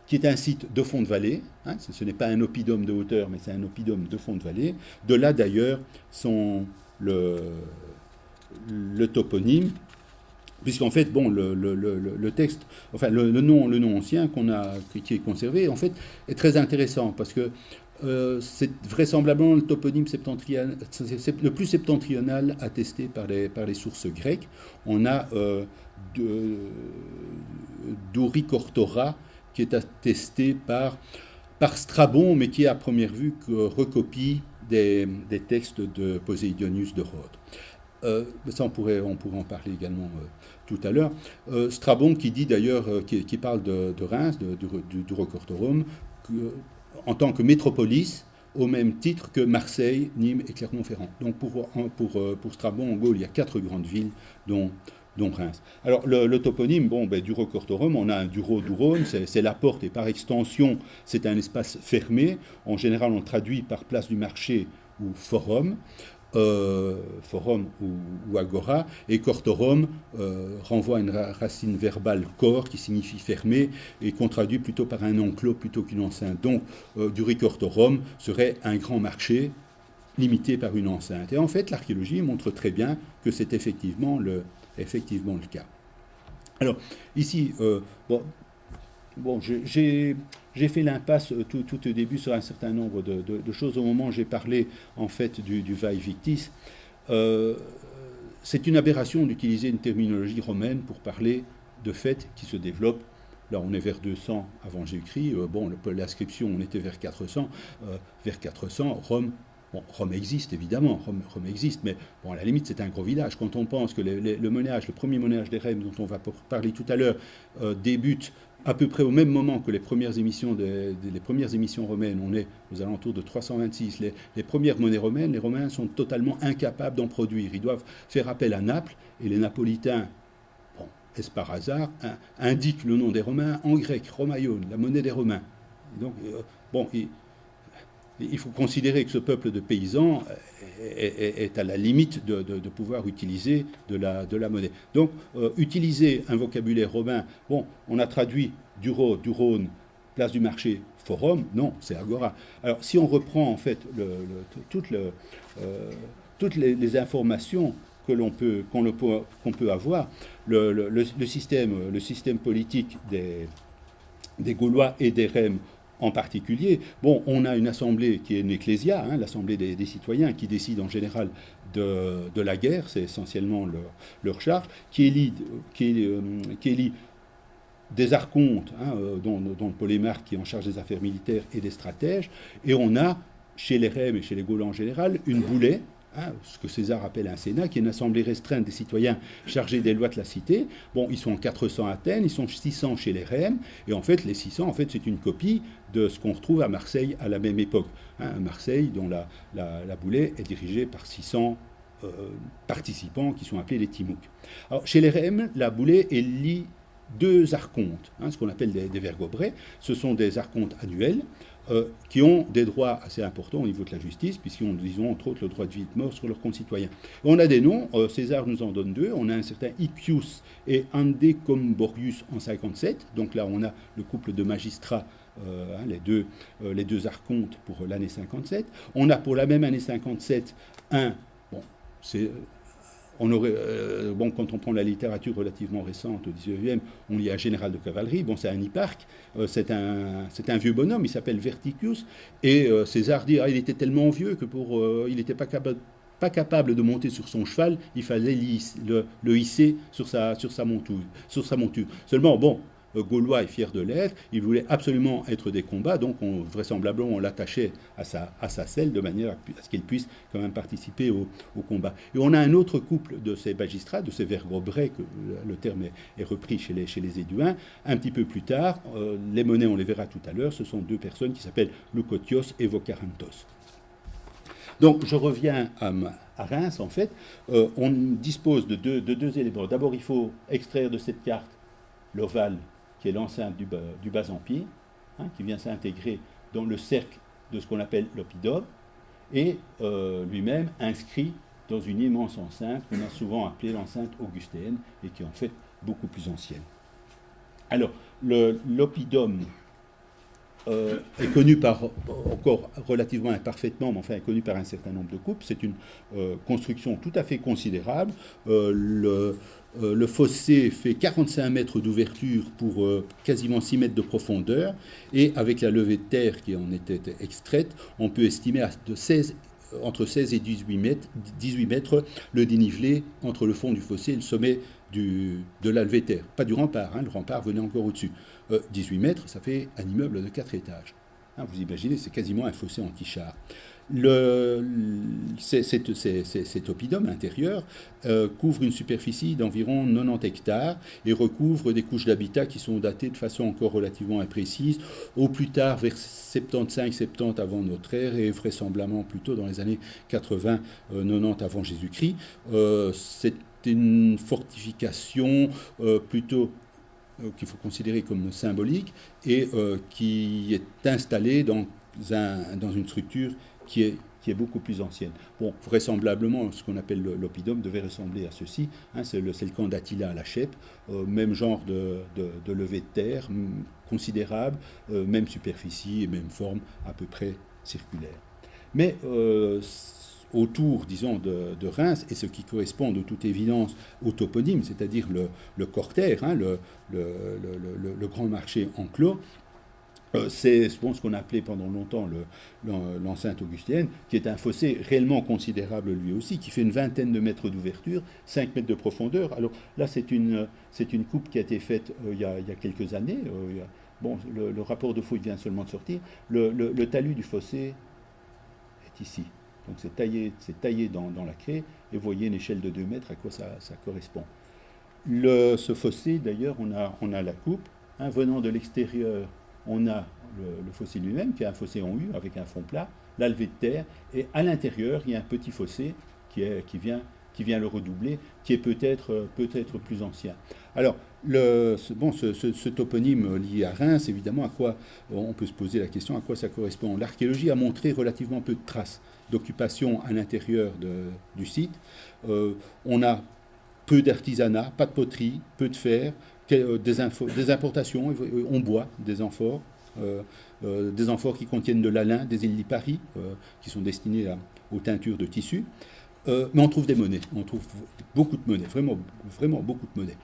qui est un site de fond de vallée. Ce n'est pas un oppidum de hauteur, mais c'est un oppidum de fond de vallée. De là, d'ailleurs, le toponyme, puisqu'en fait, le texte, enfin le nom ancien qui est conservé, en fait, est très intéressant, parce que c'est vraisemblablement le toponyme le plus septentrional attesté par les sources grecques. On a Dourikortora, qui est attesté par Strabon, mais qui, à première vue, recopie des textes de Poséidonius de Rhodes. Ça, on pourrait en parler également tout à l'heure. Strabon, qui dit d'ailleurs, qui parle de Reims, du Rocortorum, en tant que métropolis, au même titre que Marseille, Nîmes et Clermont-Ferrand. Donc pour Strabon, en Gaule, il y a 4 grandes villes, dont Reims. Alors le toponyme, du Rocortorum, on a un Duro Duron, c'est la porte, et par extension, c'est un espace fermé. En général, on traduit par place du marché ou forum. forum ou agora, et cortorum renvoie à une racine verbale cor qui signifie fermé et qu'on traduit plutôt par un enclos plutôt qu'une enceinte. Donc, Duricortorum serait un grand marché limité par une enceinte. Et en fait, l'archéologie montre très bien que c'est effectivement le cas. Alors, ici, j'ai fait l'impasse tout au début sur un certain nombre de choses au moment où j'ai parlé en fait du Vae Victis. C'est une aberration d'utiliser une terminologie romaine pour parler de faits qui se développent. Là, on est vers 200 avant Jésus-Christ. L'inscription, on était vers 400. Vers 400, Rome existe, évidemment, Rome existe, mais à la limite, c'est un gros village. Quand on pense que le premier monnayage des Rèmes, dont on va parler tout à l'heure, débute à peu près au même moment que les premières émissions romaines, on est aux alentours de 326, les premières monnaies romaines, les Romains sont totalement incapables d'en produire. Ils doivent faire appel à Naples, et les Napolitains, est-ce par hasard, indiquent le nom des Romains en grec, Romaion, la monnaie des Romains. Et donc, il faut considérer que ce peuple de paysans est à la limite de pouvoir utiliser de la monnaie. Donc, utiliser un vocabulaire romain, on a traduit du Rhône, place du marché, forum, non, c'est agora. Alors, si on reprend en fait toutes les informations qu'on peut avoir, le système politique des Gaulois et des Rèmes en particulier, on a une assemblée qui est une ecclésia, l'assemblée des citoyens, qui décide en général de la guerre, c'est essentiellement leur charge, qui élit des archontes, dont le polémarque qui est en charge des affaires militaires et des stratèges, et on a, chez les Rèmes et chez les Gaulois en général, une boulée, ce que César appelle un sénat, qui est une assemblée restreinte des citoyens chargés des lois de la cité. Ils sont 400 à Athènes, ils sont 600 chez les Rèmes, et en fait, les 600, en fait, c'est une copie de ce qu'on retrouve à Marseille à la même époque. Marseille, dont la boulée est dirigée par 600 participants qui sont appelés les Timouks. Alors, chez les Rèmes, la boulée élit 2 archontes, ce qu'on appelle des vergobrés. Ce sont des archontes annuels, qui ont des droits assez importants au niveau de la justice, puisqu'ils ont, disons, entre autres, le droit de vie et de mort sur leurs concitoyens. On a des noms, César nous en donne 2, on a un certain Iccius et Andecomborius en 57, donc là on a le couple de magistrats, les deux archontes pour l'année 57. On a pour la même année 57 quand on prend la littérature relativement récente au XIXe, on lit un général de cavalerie, c'est un hipparque, c'est un vieux bonhomme, il s'appelle Verticius, et César dit il était tellement vieux que il n'était pas capable de monter sur son cheval, il fallait le hisser sur sa monture. Seulement, Gaulois est fier de l'être, il voulait absolument être des combats, donc vraisemblablement on l'attachait à sa selle de manière à ce qu'il puisse quand même participer au combat. Et on a un autre couple de ces magistrats, de ces vergobrés, que le terme est repris chez les Éduins, un petit peu plus tard, les monnaies on les verra tout à l'heure, ce sont 2 personnes qui s'appellent Leucotios et Vocarantos. Donc je reviens à Reims en fait, on dispose de deux éléments. D'abord il faut extraire de cette carte l'ovale, qui est l'enceinte du Bas-Empire, qui vient s'intégrer dans le cercle de ce qu'on appelle l'oppidum, et lui-même inscrit dans une immense enceinte qu'on a souvent appelée l'enceinte augustéenne, et qui est en fait beaucoup plus ancienne. Alors, l'oppidum est connu encore relativement imparfaitement, mais enfin est connu par un certain nombre de couples. C'est une construction tout à fait considérable. Le fossé fait 45 mètres d'ouverture pour quasiment 6 mètres de profondeur, et avec la levée de terre qui en était extraite, on peut estimer entre 16 et 18 mètres le dénivelé entre le fond du fossé et le sommet de la levée de terre. Pas du rempart, le rempart venait encore au-dessus. 18 mètres, ça fait un immeuble de 4 étages. Vous imaginez, c'est quasiment un fossé anti-char. Cet oppidum intérieur couvre une superficie d'environ 90 hectares et recouvre des couches d'habitat qui sont datées de façon encore relativement imprécise, au plus tard vers 75-70 avant notre ère et vraisemblablement plutôt dans les années 80-90 avant Jésus-Christ. C'est une fortification plutôt qu'il faut considérer comme symbolique et qui est installée dans dans une structure qui est beaucoup plus ancienne. Bon, vraisemblablement, ce qu'on appelle l'oppidum devait ressembler à ceci. Hein, c'est le camp d'Attila à la Chèpe, même genre de levée de terre, considérable, même superficie et même forme, à peu près circulaire. Mais autour, disons, de Reims, et ce qui correspond de toute évidence au toponyme, c'est-à-dire le cortère, hein, le grand marché enclos, c'est ce qu'on a appelé pendant longtemps l'enceinte augustienne, qui est un fossé réellement considérable lui aussi, qui fait une vingtaine de mètres d'ouverture, 5 mètres de profondeur. Alors là, c'est une coupe qui a été faite il y a quelques années. Le rapport de fouille vient seulement de sortir. Le talus du fossé est ici. Donc c'est taillé dans la craie, et vous voyez une échelle de 2 mètres à quoi ça correspond. Ce fossé, d'ailleurs, on a la coupe. Hein, venant de l'extérieur, on a le fossé lui-même, qui est un fossé en U, avec un fond plat, la levée de terre, et à l'intérieur, il y a un petit fossé qui vient le redoubler, qui est peut-être plus ancien. Alors, ce toponyme lié à Reims, évidemment, à quoi on peut se poser la question, à quoi ça correspond. L'archéologie a montré relativement peu de traces d'occupation à l'intérieur du site. On a peu d'artisanat, pas de poterie, peu de fer, des importations, on boit des amphores, qui contiennent de l'alun, des îles Lipari, qui sont destinées aux teintures de tissus. Mais on trouve des monnaies, on trouve beaucoup de monnaies, vraiment, vraiment beaucoup de monnaies.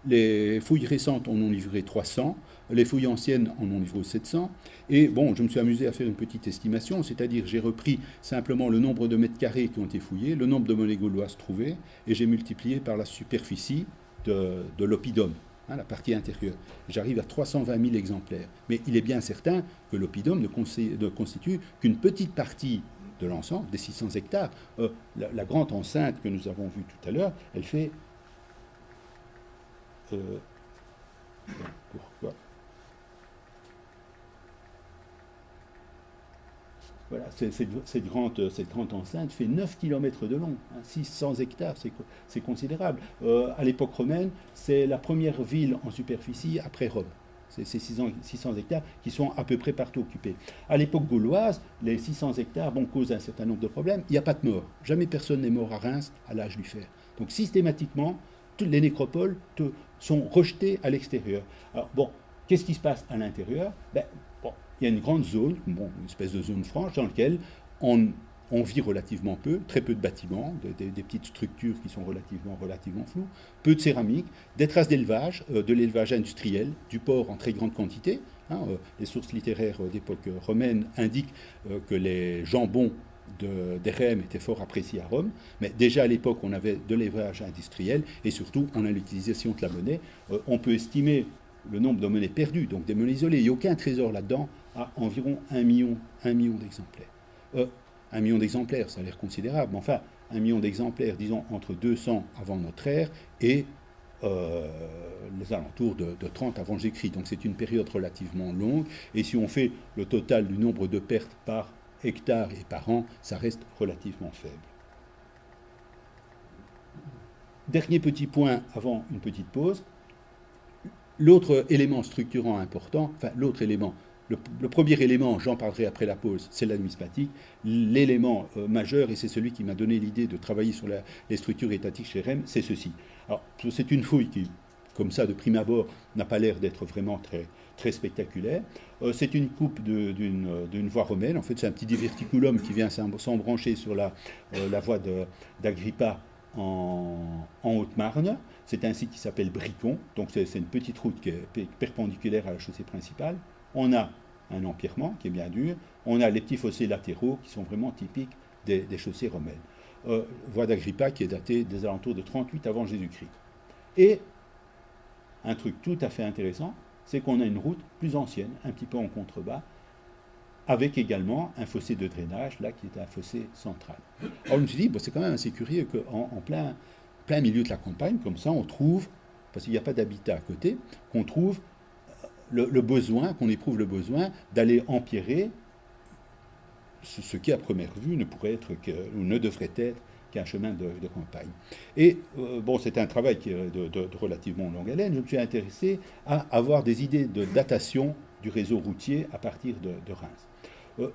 Les fouilles récentes en ont livré 300, les fouilles anciennes en ont livré 700, et bon, je me suis amusé à faire une petite estimation, c'est-à-dire j'ai repris simplement le nombre de mètres carrés qui ont été fouillés, le nombre de monnaies gauloises trouvées, et j'ai multiplié par la superficie de l'oppidum, hein, la partie intérieure. J'arrive à 320 000 exemplaires. Mais il est bien certain que l'oppidum ne constitue qu'une petite partie de l'ensemble, des 600 hectares. La grande enceinte que nous avons vue tout à l'heure, elle fait... pourquoi ? Voilà, cette grande enceinte fait 9 km de long, hein, 600 hectares, c'est considérable. À l'époque romaine, c'est la première ville en superficie après Rome. C'est ces 600 hectares qui sont à peu près partout occupés. À l'époque gauloise, les 600 hectares causent un certain nombre de problèmes. Il n'y a pas de mort. Jamais personne n'est mort à Reims à l'âge du fer. Donc systématiquement, toutes les nécropoles sont rejetées à l'extérieur. Alors bon, qu'est-ce qui se passe à l'intérieur ? Il y a une grande zone, une espèce de zone franche, dans laquelle on vit relativement peu, très peu de bâtiments, des petites structures qui sont relativement floues, peu de céramique, des traces d'élevage, de l'élevage industriel, du porc en très grande quantité. Hein, les sources littéraires d'époque romaine indiquent que les jambons d'Érème étaient fort appréciés à Rome, mais déjà à l'époque on avait de l'élevage industriel, et surtout on a l'utilisation de la monnaie. On peut estimer le nombre de monnaies perdues, donc des monnaies isolées, il n'y a aucun trésor là-dedans, à environ 1 million d'exemplaires. 1 million d'exemplaires, ça a l'air considérable, mais enfin, 1 million d'exemplaires, disons, entre 200 avant notre ère et les alentours de 30 avant Jésus-Christ. Donc c'est une période relativement longue, et si on fait le total du nombre de pertes par hectare et par an, ça reste relativement faible. Dernier petit point avant une petite pause. L'autre élément structurant important, enfin l'autre élément, le premier élément, j'en parlerai après la pause, c'est la numismatique. L'élément majeur, et c'est celui qui m'a donné l'idée de travailler sur les structures étatiques chez Rem, c'est ceci. Alors, c'est une fouille qui, comme ça, de prime abord, n'a pas l'air d'être vraiment très, très spectaculaire. C'est une coupe d'une voie romaine. En fait, c'est un petit diverticulum qui vient s'embrancher sur la voie d'Agrippa en Haute-Marne. C'est un site qui s'appelle Bricon, donc c'est une petite route qui est perpendiculaire à la chaussée principale. On a un empierrement qui est bien dur, on a les petits fossés latéraux qui sont vraiment typiques des chaussées romaines. Voie d'Agrippa qui est datée des alentours de 38 avant Jésus-Christ. Et un truc tout à fait intéressant, c'est qu'on a une route plus ancienne, un petit peu en contrebas, avec également un fossé de drainage, là, qui est un fossé central. Alors je me suis dit, c'est quand même assez curieux qu'en plein milieu de la campagne, comme ça, on trouve, parce qu'il n'y a pas d'habitat à côté, qu'on trouve qu'on éprouve le besoin d'aller empierrer ce qui, à première vue, ne pourrait être ou ne devrait être qu'un chemin de campagne. Et c'est un travail qui est de relativement longue haleine. Je me suis intéressé à avoir des idées de datation du réseau routier à partir de Reims.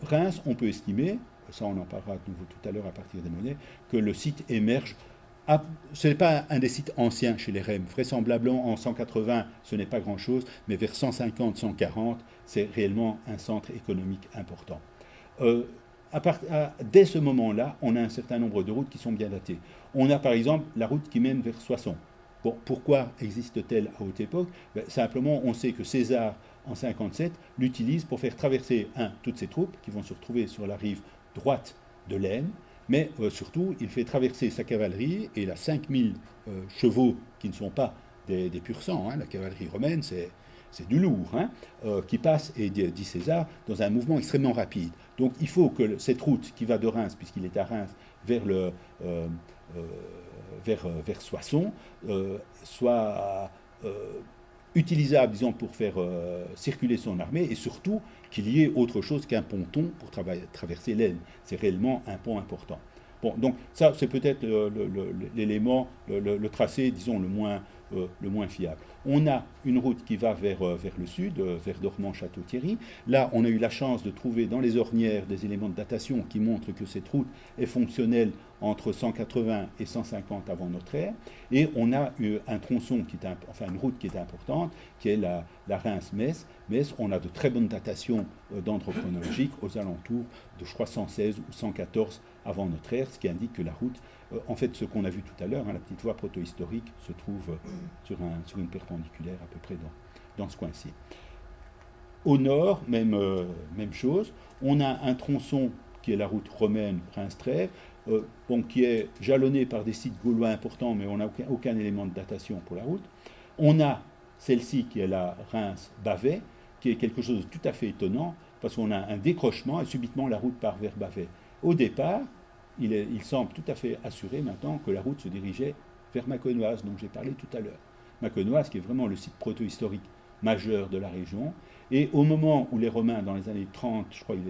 Reims, on peut estimer, ça on en parlera de nouveau tout à l'heure à partir des monnaies, que le site émerge. Ce n'est pas un des sites anciens chez les REM. Vraisemblablement, en 180, ce n'est pas grand-chose, mais vers 150, 140, c'est réellement un centre économique important. Dès ce moment-là, on a un certain nombre de routes qui sont bien datées. On a par exemple la route qui mène vers Soissons. Bon, pourquoi existe-t-elle à haute époque? Simplement, on sait que César, en 57, l'utilise pour faire traverser, toutes ses troupes qui vont se retrouver sur la rive droite de l'Aisne, mais surtout, il fait traverser sa cavalerie, et la 5000 chevaux qui ne sont pas des pur sang, la cavalerie romaine, c'est du lourd, qui passe, et dit César, dans un mouvement extrêmement rapide. Donc il faut que cette route qui va de Reims, puisqu'il est à Reims, vers Soissons, soit utilisable, disons, pour faire circuler son armée, et surtout qu'il y ait autre chose qu'un ponton pour traverser l'Aisne. C'est réellement un pont important. Bon, donc ça, c'est peut-être l'élément, le tracé, disons, le moins fiable. On a une route qui va vers le sud, vers Dormans-Château-Thierry. Là, on a eu la chance de trouver dans les ornières des éléments de datation qui montrent que cette route est fonctionnelle entre 180 et 150 avant notre ère. Et on a eu un tronçon, une route qui est importante, qui est la Reims-Metz. Metz, on a de très bonnes datations d'ordre chronologique aux alentours de, je crois, 116 ou 114 avant notre ère, ce qui indique que la route, en fait, ce qu'on a vu tout à l'heure, la petite voie protohistorique, se trouve sur une perpendiculaire à peu près dans ce coin-ci. Au nord, même chose, on a un tronçon qui est la route romaine Reims-Trèves, qui est jalonné par des sites gaulois importants, mais on n'a aucun élément de datation pour la route. On a celle-ci qui est la Reims-Bavay, qui est quelque chose de tout à fait étonnant, parce qu'on a un décrochement et subitement la route part vers Bavay. Au départ, il semble tout à fait assuré maintenant que la route se dirigeait vers Macquenoise, dont j'ai parlé tout à l'heure. Macquenoise, qui est vraiment le site proto-historique majeur de la région. Et au moment où les Romains, dans les années 30, je crois que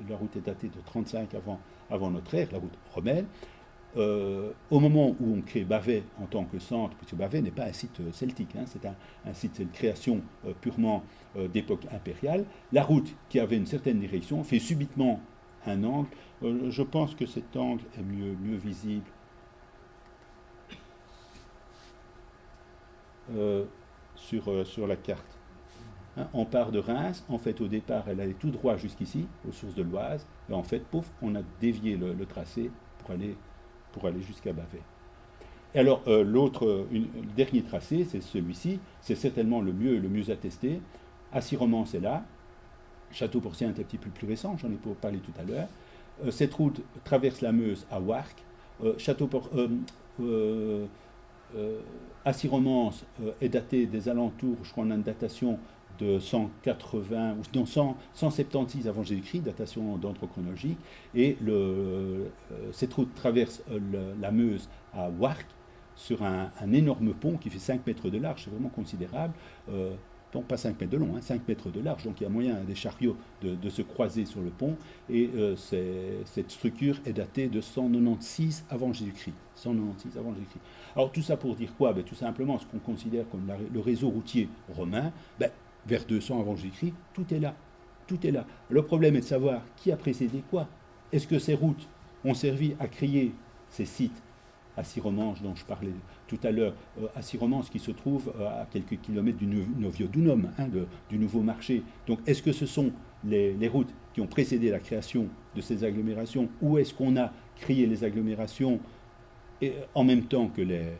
la route est datée de 35 avant notre ère, la route romaine, au moment où on crée Bavay en tant que centre, puisque Bavay n'est pas un site celtique, c'est un site, c'est une création purement d'époque impériale, la route qui avait une certaine direction fait subitement un angle. Je pense que cet angle est mieux visible sur la carte. On part de Reims, en fait au départ elle allait tout droit jusqu'ici, aux sources de l'Oise, et en fait, pouf, on a dévié le tracé pour aller jusqu'à Bavay. Et alors le dernier tracé, c'est celui-ci, c'est certainement le mieux attesté. Assy-Romans est là, Château-Porcien est un petit peu plus récent, j'en ai parlé tout à l'heure. Cette route traverse la Meuse à Warcq. Assy-Romans est daté des alentours, je crois qu'on a une datation de 180 ou non, 176 avant Jésus-Christ, datation d'ordre chronologique, et cette route traverse la Meuse à Warcq sur un énorme pont qui fait 5 mètres de large, c'est vraiment considérable. Donc pas 5 mètres de long, 5 mètres de large, donc il y a moyen des chariots de se croiser sur le pont, et cette structure est datée de 196 avant Jésus-Christ. 196 avant Jésus-Christ. Alors tout ça pour dire quoi? Tout simplement ce qu'on considère comme le réseau routier romain, vers 200 avant Jésus-Christ, tout est là. Tout est là. Le problème est de savoir qui a précédé quoi. Est-ce que ces routes ont servi à créer ces sites Assy-Romans dont je parlais tout à l'heure, Assy-Romans qui se trouve à quelques kilomètres du Noviodunum, du nouveau marché. Donc est-ce que ce sont les routes qui ont précédé la création de ces agglomérations, ou est-ce qu'on a créé les agglomérations en même temps que les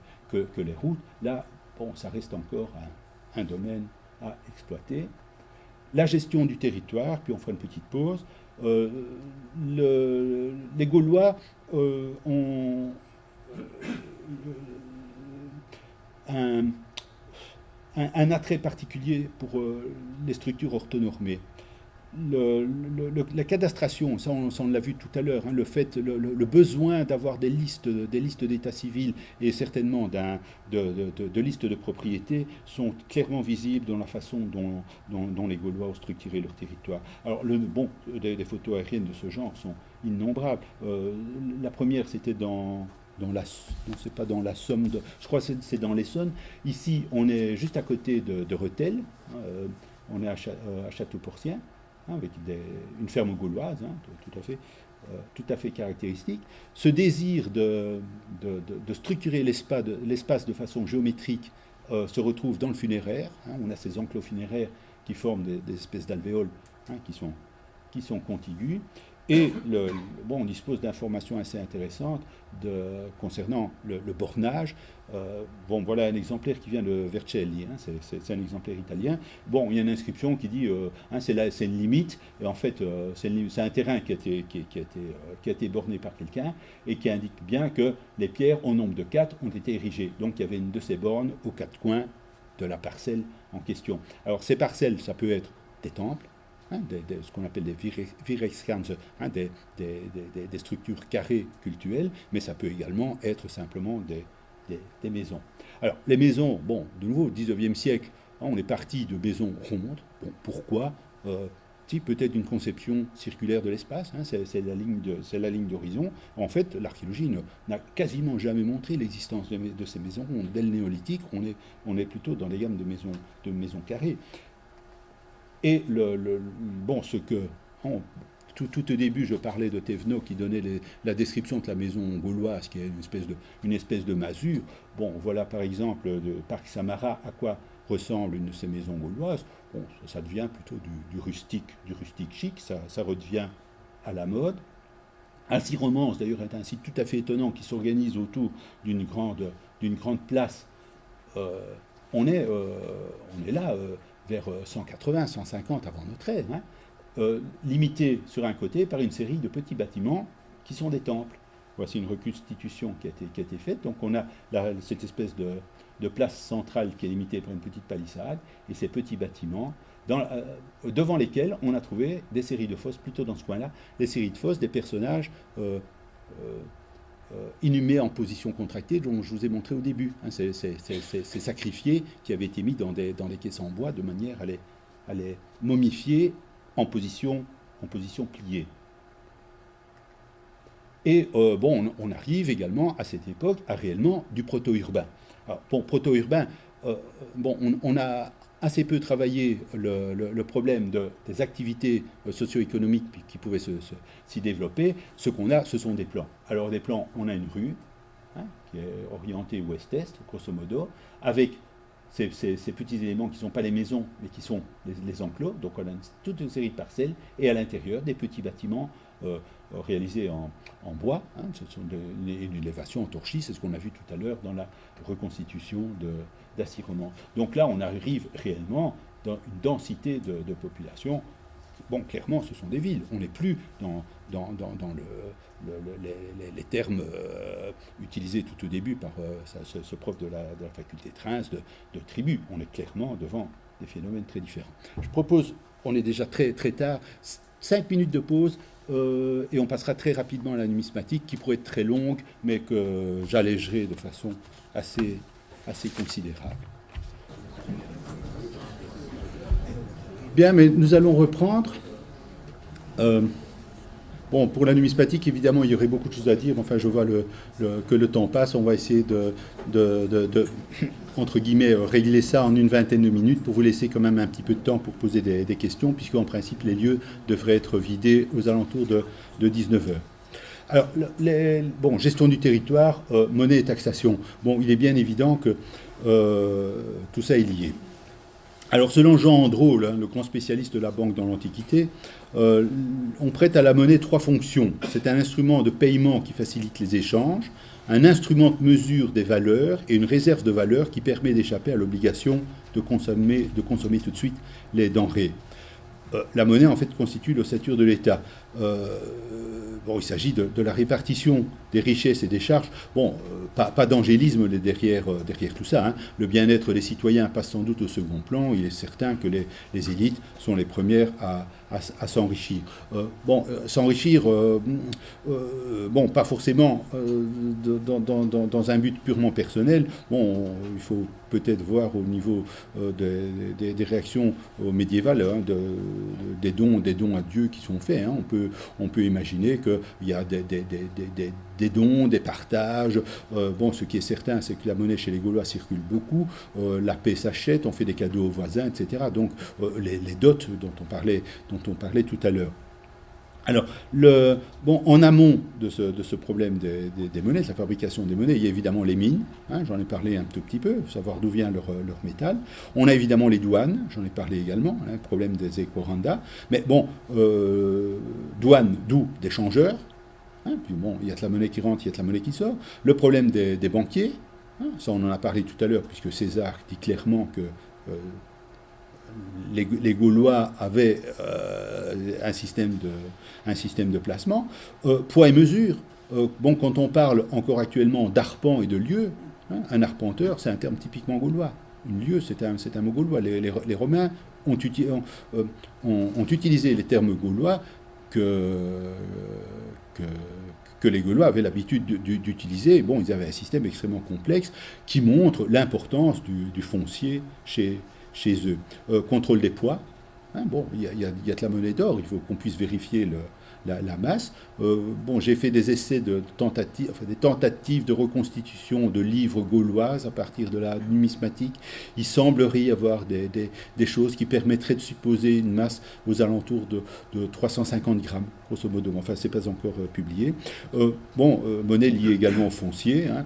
routes? Là, ça reste encore un domaine à exploiter. La gestion du territoire, puis on fera une petite pause. Les Gaulois ont un attrait particulier pour les structures orthonormées. La cadastration, ça on l'a vu tout à l'heure, le besoin d'avoir des listes d'état civil et certainement de listes de propriétés sont clairement visibles dans la façon dont les Gaulois ont structuré leur territoire. Alors, des photos aériennes de ce genre sont innombrables. La première, c'était c'est pas dans la Somme, je crois que c'est dans l'Essonne. Ici, on est juste à côté de Rethel, on est à Château-Porcien. avec une ferme gauloise, tout à fait caractéristique. Ce désir de structurer l'espace de façon géométrique se retrouve dans le funéraire. On a ces enclos funéraires qui forment des espèces d'alvéoles qui sont contigus. Et on dispose d'informations assez intéressantes concernant le bornage. Voilà un exemplaire qui vient de Vercelli, c'est un exemplaire italien. Il y a une inscription qui dit c'est une limite, et en fait c'est un terrain qui a été borné par quelqu'un et qui indique bien que les pierres au nombre de 4 ont été érigées. Donc il y avait une de ces bornes aux 4 coins de la parcelle en question. Alors ces parcelles, ça peut être des temples, ce qu'on appelle des Virexkranze, des structures carrées cultuelles, mais ça peut également être simplement des maisons. Alors, les maisons, de nouveau, au XIXe siècle, on est parti de maisons rondes. Pourquoi peut-être une conception circulaire de l'espace, c'est la ligne d'horizon. En fait, l'archéologie n'a quasiment jamais montré l'existence de ces maisons rondes. Dès le néolithique, on est plutôt dans des gammes de maisons carrées. Et tout au début, je parlais de Thévenot qui donnait la description de la maison gauloise, qui est une espèce de masure. Voilà par exemple de Parc Samara à quoi ressemble une de ces maisons gauloises. Ça devient plutôt du rustique chic, ça redevient à la mode. Acy-Romance, d'ailleurs, est un site tout à fait étonnant qui s'organise autour d'une grande place. On est là vers 180, 150 avant notre ère, limité sur un côté par une série de petits bâtiments qui sont des temples. Voici une reconstitution qui a été faite. Donc on a cette espèce de place centrale qui est limitée par une petite palissade, et ces petits bâtiments devant lesquels on a trouvé des séries de fosses, plutôt dans ce coin-là, des séries de fosses, des personnages inhumés en position contractée, dont je vous ai montré au début. Ces sacrifiés qui avaient été mis dans des caisses en bois de manière à les momifier en position pliée. Et on arrive également à cette époque à réellement du proto-urbain. Alors, proto-urbain, on a assez peu travaillé le problème des activités socio-économiques qui pouvaient s'y développer. Ce qu'on a, ce sont des plans. Alors des plans, on a une rue qui est orientée ouest-est, grosso modo, avec ces petits éléments qui ne sont pas les maisons, mais qui sont les enclos. Donc on a toute une série de parcelles, et à l'intérieur, des petits bâtiments réalisés en bois. Ce sont une élévation en torchis, c'est ce qu'on a vu tout à l'heure dans la reconstitution d'Acy-Romance. Donc là, on arrive réellement dans une densité de population. Clairement, ce sont des villes. On n'est plus dans les termes utilisés tout au début par ce prof de la faculté de Reims de tribu. On est clairement devant des phénomènes très différents. Je propose, on est déjà très, très tard, 5 minutes de pause, et on passera très rapidement à la numismatique, qui pourrait être très longue, mais que j'allégerai de façon assez considérable. Bien, mais nous allons reprendre. Pour la numismatique, évidemment, il y aurait beaucoup de choses à dire. Enfin, je vois que le temps passe. On va essayer de entre guillemets, régler ça en une vingtaine de minutes pour vous laisser quand même un petit peu de temps pour poser des questions, puisqu'en principe, les lieux devraient être vidés aux alentours de 19h. Alors, gestion du territoire, monnaie et taxation. Il est bien évident que tout ça est lié. Alors, selon Jean Andreau, le grand spécialiste de la banque dans l'Antiquité, on prête à la monnaie 3 fonctions. C'est un instrument de paiement qui facilite les échanges, un instrument de mesure des valeurs et une réserve de valeur qui permet d'échapper à l'obligation de consommer tout de suite les denrées. La monnaie, en fait, constitue l'ossature de l'État. Il s'agit de la répartition des richesses et des charges. Pas d'angélisme derrière tout ça. Le bien-être des citoyens passe sans doute au second plan. Il est certain que les élites sont les premières à s'enrichir. S'enrichir, pas forcément dans un but purement personnel. Il faut peut-être voir au niveau des réactions médiévales, des dons à Dieu qui sont faits. On peut on peut imaginer qu'il y a des dons, des partages. Bon, ce qui est certain, c'est que la monnaie chez les Gaulois circule beaucoup. La paix s'achète, on fait des cadeaux aux voisins, etc. Donc, les dots dont on parlait tout à l'heure. Alors, en amont de ce problème des monnaies, de la fabrication des monnaies, il y a évidemment les mines, hein, j'en ai parlé un tout petit peu, savoir d'où vient leur métal. On a évidemment les douanes, j'en ai parlé également, hein, le problème des éco-randas. Mais bon, douanes, d'où des changeurs, hein, puis bon, il y a de la monnaie qui rentre, il y a de la monnaie qui sort. Le problème des banquiers, hein, ça on en a parlé tout à l'heure, puisque César dit clairement que les Gaulois avaient un système de placement. Poids et mesure. Quand on parle encore actuellement d'arpent et de lieu, hein, un arpenteur, c'est un terme typiquement gaulois. Un lieu, c'est un mot gaulois. Les Romains ont utilisé les termes gaulois que les Gaulois avaient l'habitude d'utiliser. Bon, ils avaient un système extrêmement complexe qui montre l'importance du foncier chez eux. Contrôle des poids. Hein, bon, il y a de la monnaie d'or, il faut qu'on puisse vérifier la masse. J'ai fait des essais des tentatives de reconstitution de livres gauloises à partir de la numismatique. Il semblerait y avoir des choses qui permettraient de supposer une masse aux alentours de 350 grammes, grosso modo. Enfin, ce n'est pas encore publié. Monnaie liée également au foncier, hein,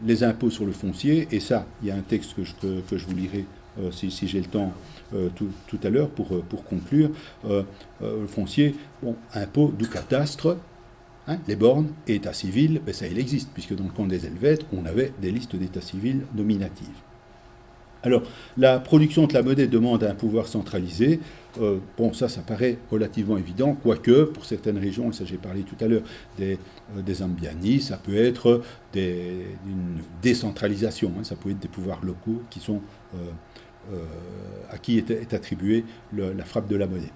les impôts sur le foncier, et ça, il y a un texte que je vous lirai si j'ai le temps tout à l'heure pour conclure. Le foncier, impôt du cadastre, hein, les bornes et état civil, ça il existe, puisque dans le camp des Helvètes, on avait des listes d'état civil nominatives. Alors, la production de la monnaie demande un pouvoir centralisé. Ça paraît relativement évident, quoique, pour certaines régions, ça j'ai parlé tout à l'heure des Ambiani, ça peut être une décentralisation, hein, ça peut être des pouvoirs locaux qui sont à qui est attribuée la frappe de la monnaie.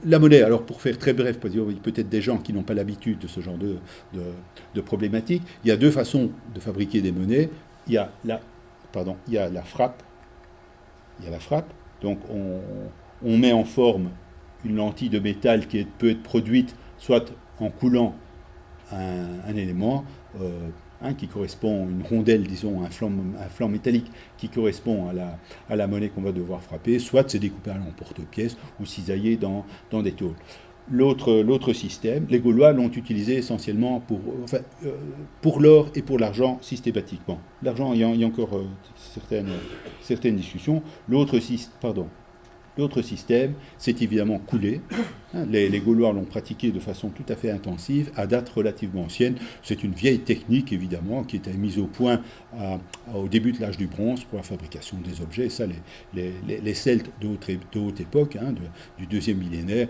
La monnaie, alors pour faire très bref, parce qu'il y a peut-être des gens qui n'ont pas l'habitude de ce genre de problématique, il y a deux façons de fabriquer des monnaies. Il y a la frappe. Donc on met en forme une lentille de métal qui peut être produite soit en coulant un élément, qui correspond, une rondelle, disons, un flanc métallique qui correspond à la monnaie qu'on va devoir frapper, soit c'est découpé en porte-pièces ou cisaillé dans des tôles. L'autre système, les Gaulois l'ont utilisé essentiellement pour l'or et pour l'argent systématiquement. L'argent, il y a encore certaines discussions. L'autre système, c'est évidemment couler. Les Gaulois l'ont pratiqué de façon tout à fait intensive, à date relativement ancienne. C'est une vieille technique, évidemment, qui était mise au point au début de l'âge du bronze pour la fabrication des objets. Et ça, les Celtes de haute époque, hein, du deuxième millénaire,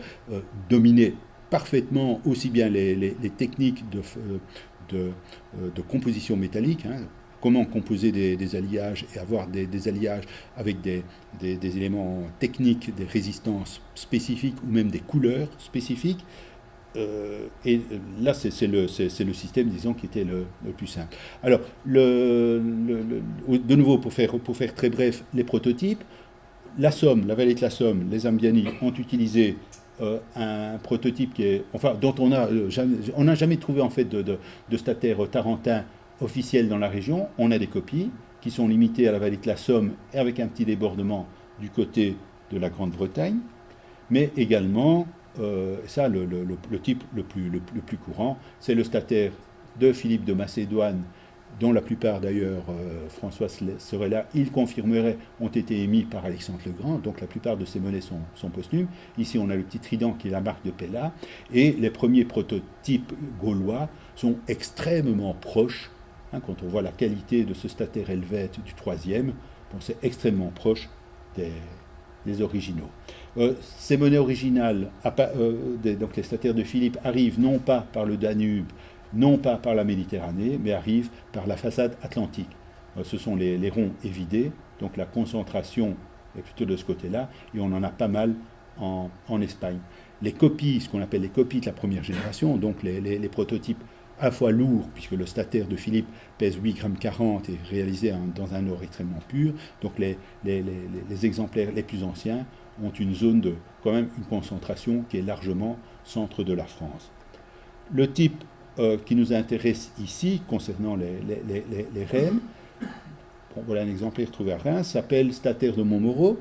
dominaient parfaitement aussi bien les techniques de composition métallique, hein, comment composer des alliages et avoir des alliages avec des éléments techniques, des résistances spécifiques ou même des couleurs spécifiques. Et là, c'est le système, disons, qui était le plus simple. Alors, de nouveau, pour faire très bref, les prototypes, la vallée de la Somme, les Ambiani ont utilisé un prototype dont on n'a jamais trouvé en fait de statère tarentin officiel dans la région. On a des copies qui sont limitées à la vallée de la Somme et avec un petit débordement du côté de la Grande-Bretagne, mais également, le type le plus courant, c'est le statère de Philippe de Macédoine, dont la plupart d'ailleurs, François serait là, il confirmerait, ont été émis par Alexandre le Grand, donc la plupart de ces monnaies sont posthumes. Ici on a le petit trident qui est la marque de Pella, et les premiers prototypes gaulois sont extrêmement proches. Quand on voit la qualité de ce statère helvète du IIIe, c'est extrêmement proche des originaux. Ces monnaies originales, donc les statères de Philippe, arrivent non pas par le Danube, non pas par la Méditerranée, mais arrivent par la façade atlantique. Ce sont les ronds évidés, donc la concentration est plutôt de ce côté-là, et on en a pas mal en Espagne. Les copies, ce qu'on appelle les copies de la première génération, donc les prototypes à la fois lourd, puisque le statère de Philippe pèse 8,40 g et est réalisé dans un or extrêmement pur. Donc les exemplaires les plus anciens ont une zone de quand même une concentration qui est largement centre de la France. Le type qui nous intéresse ici, concernant les Rèmes, voilà un exemplaire trouvé à Reims, s'appelle statère de Montmoreau.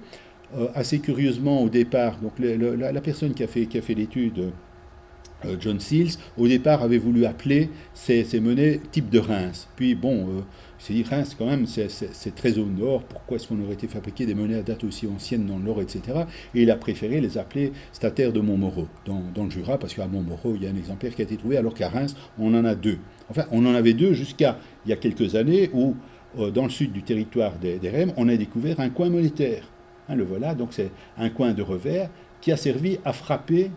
Assez curieusement, au départ, donc la personne qui a fait l'étude, John Seals, au départ avait voulu appeler ces monnaies type de Reims. Puis bon, il s'est dit Reims quand même, c'est très au nord, pourquoi est-ce qu'on aurait été fabriquer des monnaies à date aussi ancienne dans le nord, etc. Et il a préféré les appeler statères de Montmoreau, dans le Jura, parce qu'à Montmoreau, il y a un exemplaire qui a été trouvé, alors qu'à Reims, on en a deux. Enfin, on en avait deux jusqu'à il y a quelques années où, dans le sud du territoire des Rèmes, on a découvert un coin monétaire. Le voilà, donc c'est un coin de revers qui a servi à frapper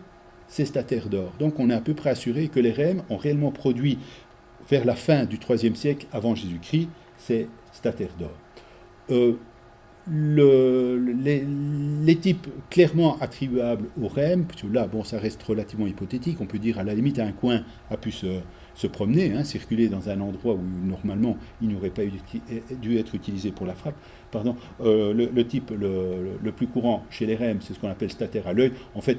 ces statères d'or. Donc on est à peu près assuré que les Rèmes ont réellement produit, vers la fin du IIIe siècle avant Jésus-Christ, ces statères d'or. Les types clairement attribuables aux Rèmes, parce que là, bon, ça reste relativement hypothétique, on peut dire à la limite un coin a pu se promener, circuler dans un endroit où normalement il n'aurait pas dû être utilisé pour la frappe. Pardon, le type le plus courant chez les Rèmes, c'est ce qu'on appelle statère à l'œil. En fait,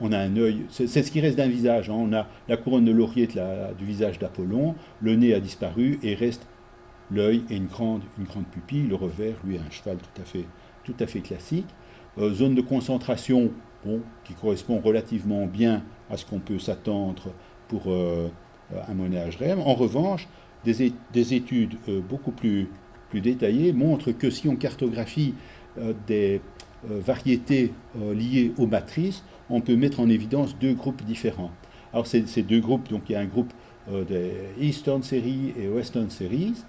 on a un œil, c'est ce qui reste d'un visage. On a la couronne de laurier du visage d'Apollon, le nez a disparu et reste l'œil et une grande pupille. Le revers, lui, est un cheval tout à fait classique. Zone de concentration, bon, qui correspond relativement bien à ce qu'on peut s'attendre pour un monnayage Rème. En revanche, des études beaucoup plus détaillées montrent que si on cartographie des variétés liées aux matrices, on peut mettre en évidence deux groupes différents. Alors ces deux groupes, donc il y a un groupe des Eastern Series et Western Series,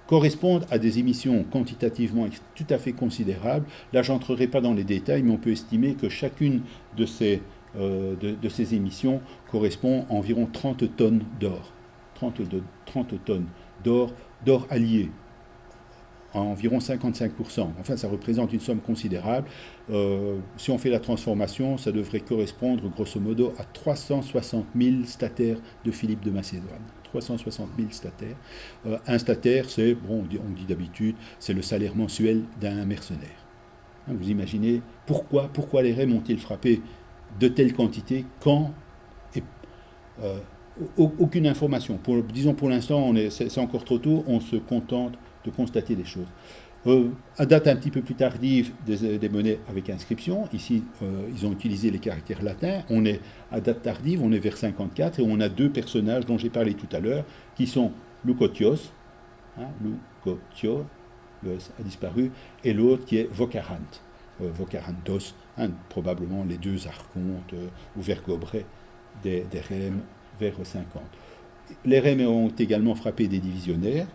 correspondent à des émissions quantitativement tout à fait considérables. Là, je n'entrerai pas dans les détails, mais on peut estimer que chacune de ces émissions correspond à environ 30 tonnes d'or. 30 tonnes d'or allié, à environ 55%. Enfin, ça représente une somme considérable. Si on fait la transformation, ça devrait correspondre grosso modo à 360 000 statères de Philippe de Macédoine. 360 000 statères. Un statère, c'est, bon, on dit d'habitude, c'est le salaire mensuel d'un mercenaire. Vous imaginez pourquoi les Rèmes ont-ils frappé de telles quantités quand aucune information. Disons pour l'instant, c'est encore trop tôt, on se contente de constater des choses. À date un petit peu plus tardive, des monnaies avec inscription. Ici, ils ont utilisé les caractères latins. On est à date tardive, on est vers 54, et on a deux personnages dont j'ai parlé tout à l'heure, qui sont Leucotios, Leucotios, le S a disparu, et l'autre qui est Vocarant, Vocarantos, probablement les deux archontes ou vergobrets des Rèmes vers 50. Les Rèmes ont également frappé des divisionnaires,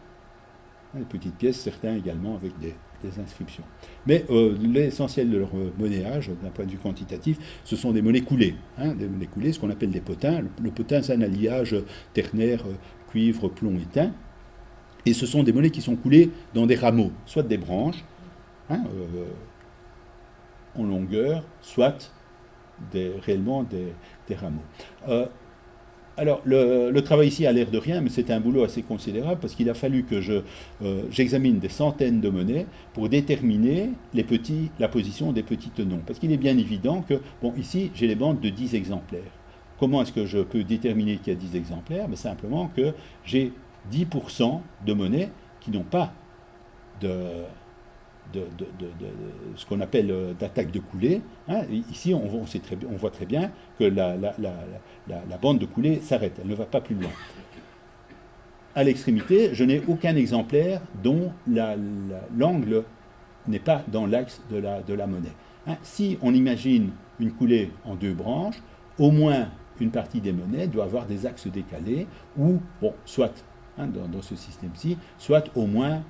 des petites pièces, certains également avec des inscriptions. Mais l'essentiel de leur monnayage, d'un point de vue quantitatif, ce sont des monnaies coulées. Des monnaies coulées, ce qu'on appelle des potins. Le potin, c'est un alliage ternaire, cuivre, plomb, étain. Et ce sont des monnaies qui sont coulées dans des rameaux, soit des branches, en longueur, soit réellement des rameaux. Alors, le travail ici a l'air de rien, mais c'était un boulot assez considérable parce qu'il a fallu que j'examine des centaines de monnaies pour déterminer la position des petits tenons. Parce qu'il est bien évident que, bon, ici, j'ai les bandes de 10 exemplaires. Comment est-ce que je peux déterminer qu'il y a 10 exemplaires? Ben, simplement que j'ai 10% de monnaies qui n'ont pas de ce qu'on appelle d'attaque de coulée. Ici, on voit très bien que la bande de coulée s'arrête, elle ne va pas plus loin. À l'extrémité, je n'ai aucun exemplaire dont l'angle n'est pas dans l'axe de la monnaie. Si on imagine une coulée en deux branches, au moins une partie des monnaies doit avoir des axes décalés, ou, bon, soit dans ce système-ci, soit au moins.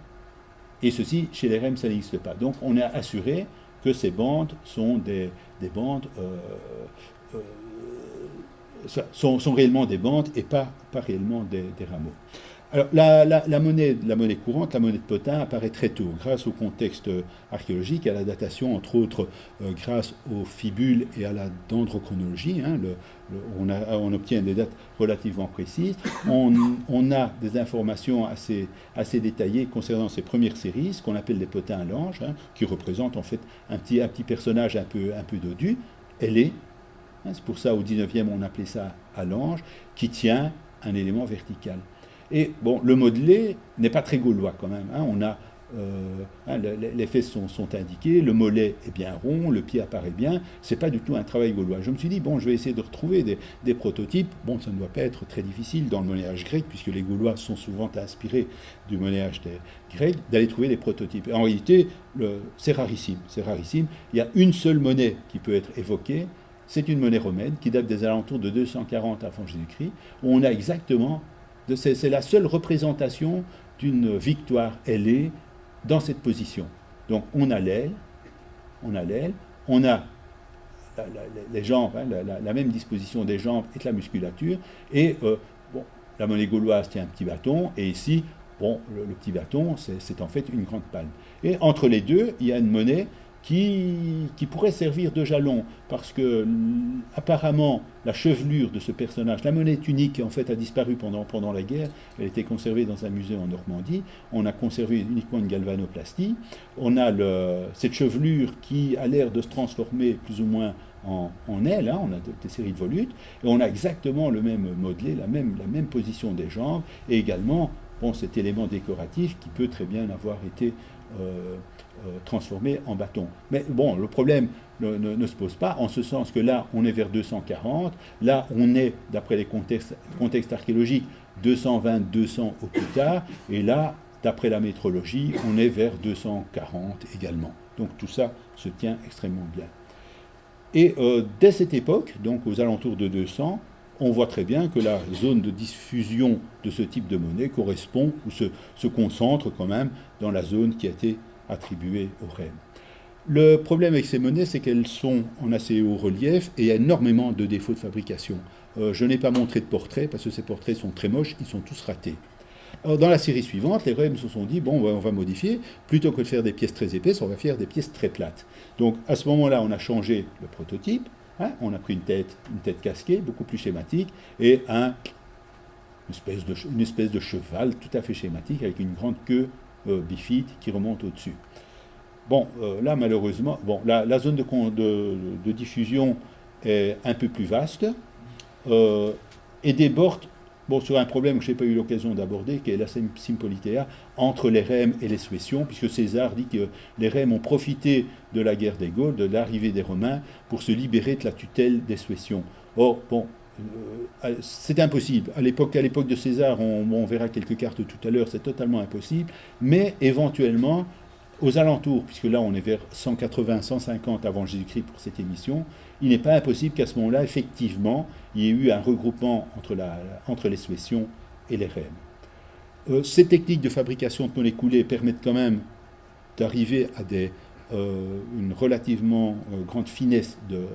Et ceci, chez les Rèmes, ça n'existe pas. Donc, on a assuré que ces bandes sont des bandes, sont réellement des bandes et pas réellement des rameaux. Alors, la monnaie courante, la monnaie de potin, apparaît très tôt, grâce au contexte archéologique, à la datation, entre autres, grâce aux fibules et à la dendrochronologie. Hein, on obtient des dates relativement précises. On a des informations assez détaillées concernant ces premières séries, ce qu'on appelle des potins à l'ange, hein, qui représentent en fait un petit personnage un peu dodu. Elle est, hein, c'est pour ça au 19e on appelait ça à l'ange, qui tient un élément vertical. Et bon, le modelé n'est pas très gaulois quand même. Hein. On a, les fesses sont indiquées, le mollet est bien rond, le pied apparaît bien. C'est pas du tout un travail gaulois. Je me suis dit, bon, je vais essayer de retrouver des prototypes. Bon, ça ne doit pas être très difficile dans le monnayage grec, puisque les Gaulois sont souvent inspirés du monnayage des Grecs, d'aller trouver des prototypes. Et en réalité, c'est rarissime. C'est rarissime. Il y a une seule monnaie qui peut être évoquée. C'est une monnaie romaine qui date des alentours de 240 avant Jésus-Christ, où on a exactement... C'est la seule représentation d'une victoire ailée dans cette position. Donc on a l'aile, on a les jambes, hein, la même disposition des jambes et de la musculature, et bon, la monnaie gauloise tient un petit bâton, et ici, bon, le petit bâton, c'est en fait une grande palme. Et entre les deux, il y a une monnaie qui pourrait servir de jalon, parce que apparemment la chevelure de ce personnage, la monnaie unique en fait a disparu pendant la guerre, elle était conservée dans un musée en Normandie, on a conservé uniquement une galvanoplastie, on a cette chevelure qui a l'air de se transformer plus ou moins en aile, hein, on a des séries de volutes, et on a exactement le même modelé, la même position des jambes, et également bon, cet élément décoratif qui peut très bien avoir été transformé en bâton. Mais bon, le problème ne se pose pas, en ce sens que là, on est vers 240, là, on est, d'après les contextes archéologiques, 220-200 au plus tard, et là, d'après la métrologie, on est vers 240 également. Donc tout ça se tient extrêmement bien. Et dès cette époque, donc aux alentours de 200, on voit très bien que la zone de diffusion de ce type de monnaie correspond ou se concentre quand même dans la zone qui a été attribuée au REM. Le problème avec ces monnaies, c'est qu'elles sont en assez haut relief et il y a énormément de défauts de fabrication. Je n'ai pas montré de portraits parce que ces portraits sont très moches, ils sont tous ratés. Alors, dans la série suivante, les REM se sont dit, bon, on va modifier, plutôt que de faire des pièces très épaisses, on va faire des pièces très plates. Donc à ce moment-là, on a changé le prototype. Hein, on a pris une tête casquée, beaucoup plus schématique, et une espèce de cheval tout à fait schématique, avec une grande queue bifide qui remonte au-dessus. Bon, là, malheureusement, bon, la zone de diffusion est un peu plus vaste, et déborde sur un problème que je n'ai pas eu l'occasion d'aborder, qui est la Sympolitéa entre les Rèmes et les Suétions, puisque César dit que les Rèmes ont profité de la guerre des Gaules, de l'arrivée des Romains, pour se libérer de la tutelle des Suétions. Or, bon, c'est impossible. À l'époque de César, on verra quelques cartes tout à l'heure, c'est totalement impossible, mais éventuellement, aux alentours, puisque là on est vers 180-150 avant Jésus-Christ pour cette émission, il n'est pas impossible qu'à ce moment-là, effectivement, il y ait eu un regroupement entre les Suétions et les Rèmes. Ces techniques de fabrication de monnaie coulée permettent quand même d'arriver à une relativement grande finesse de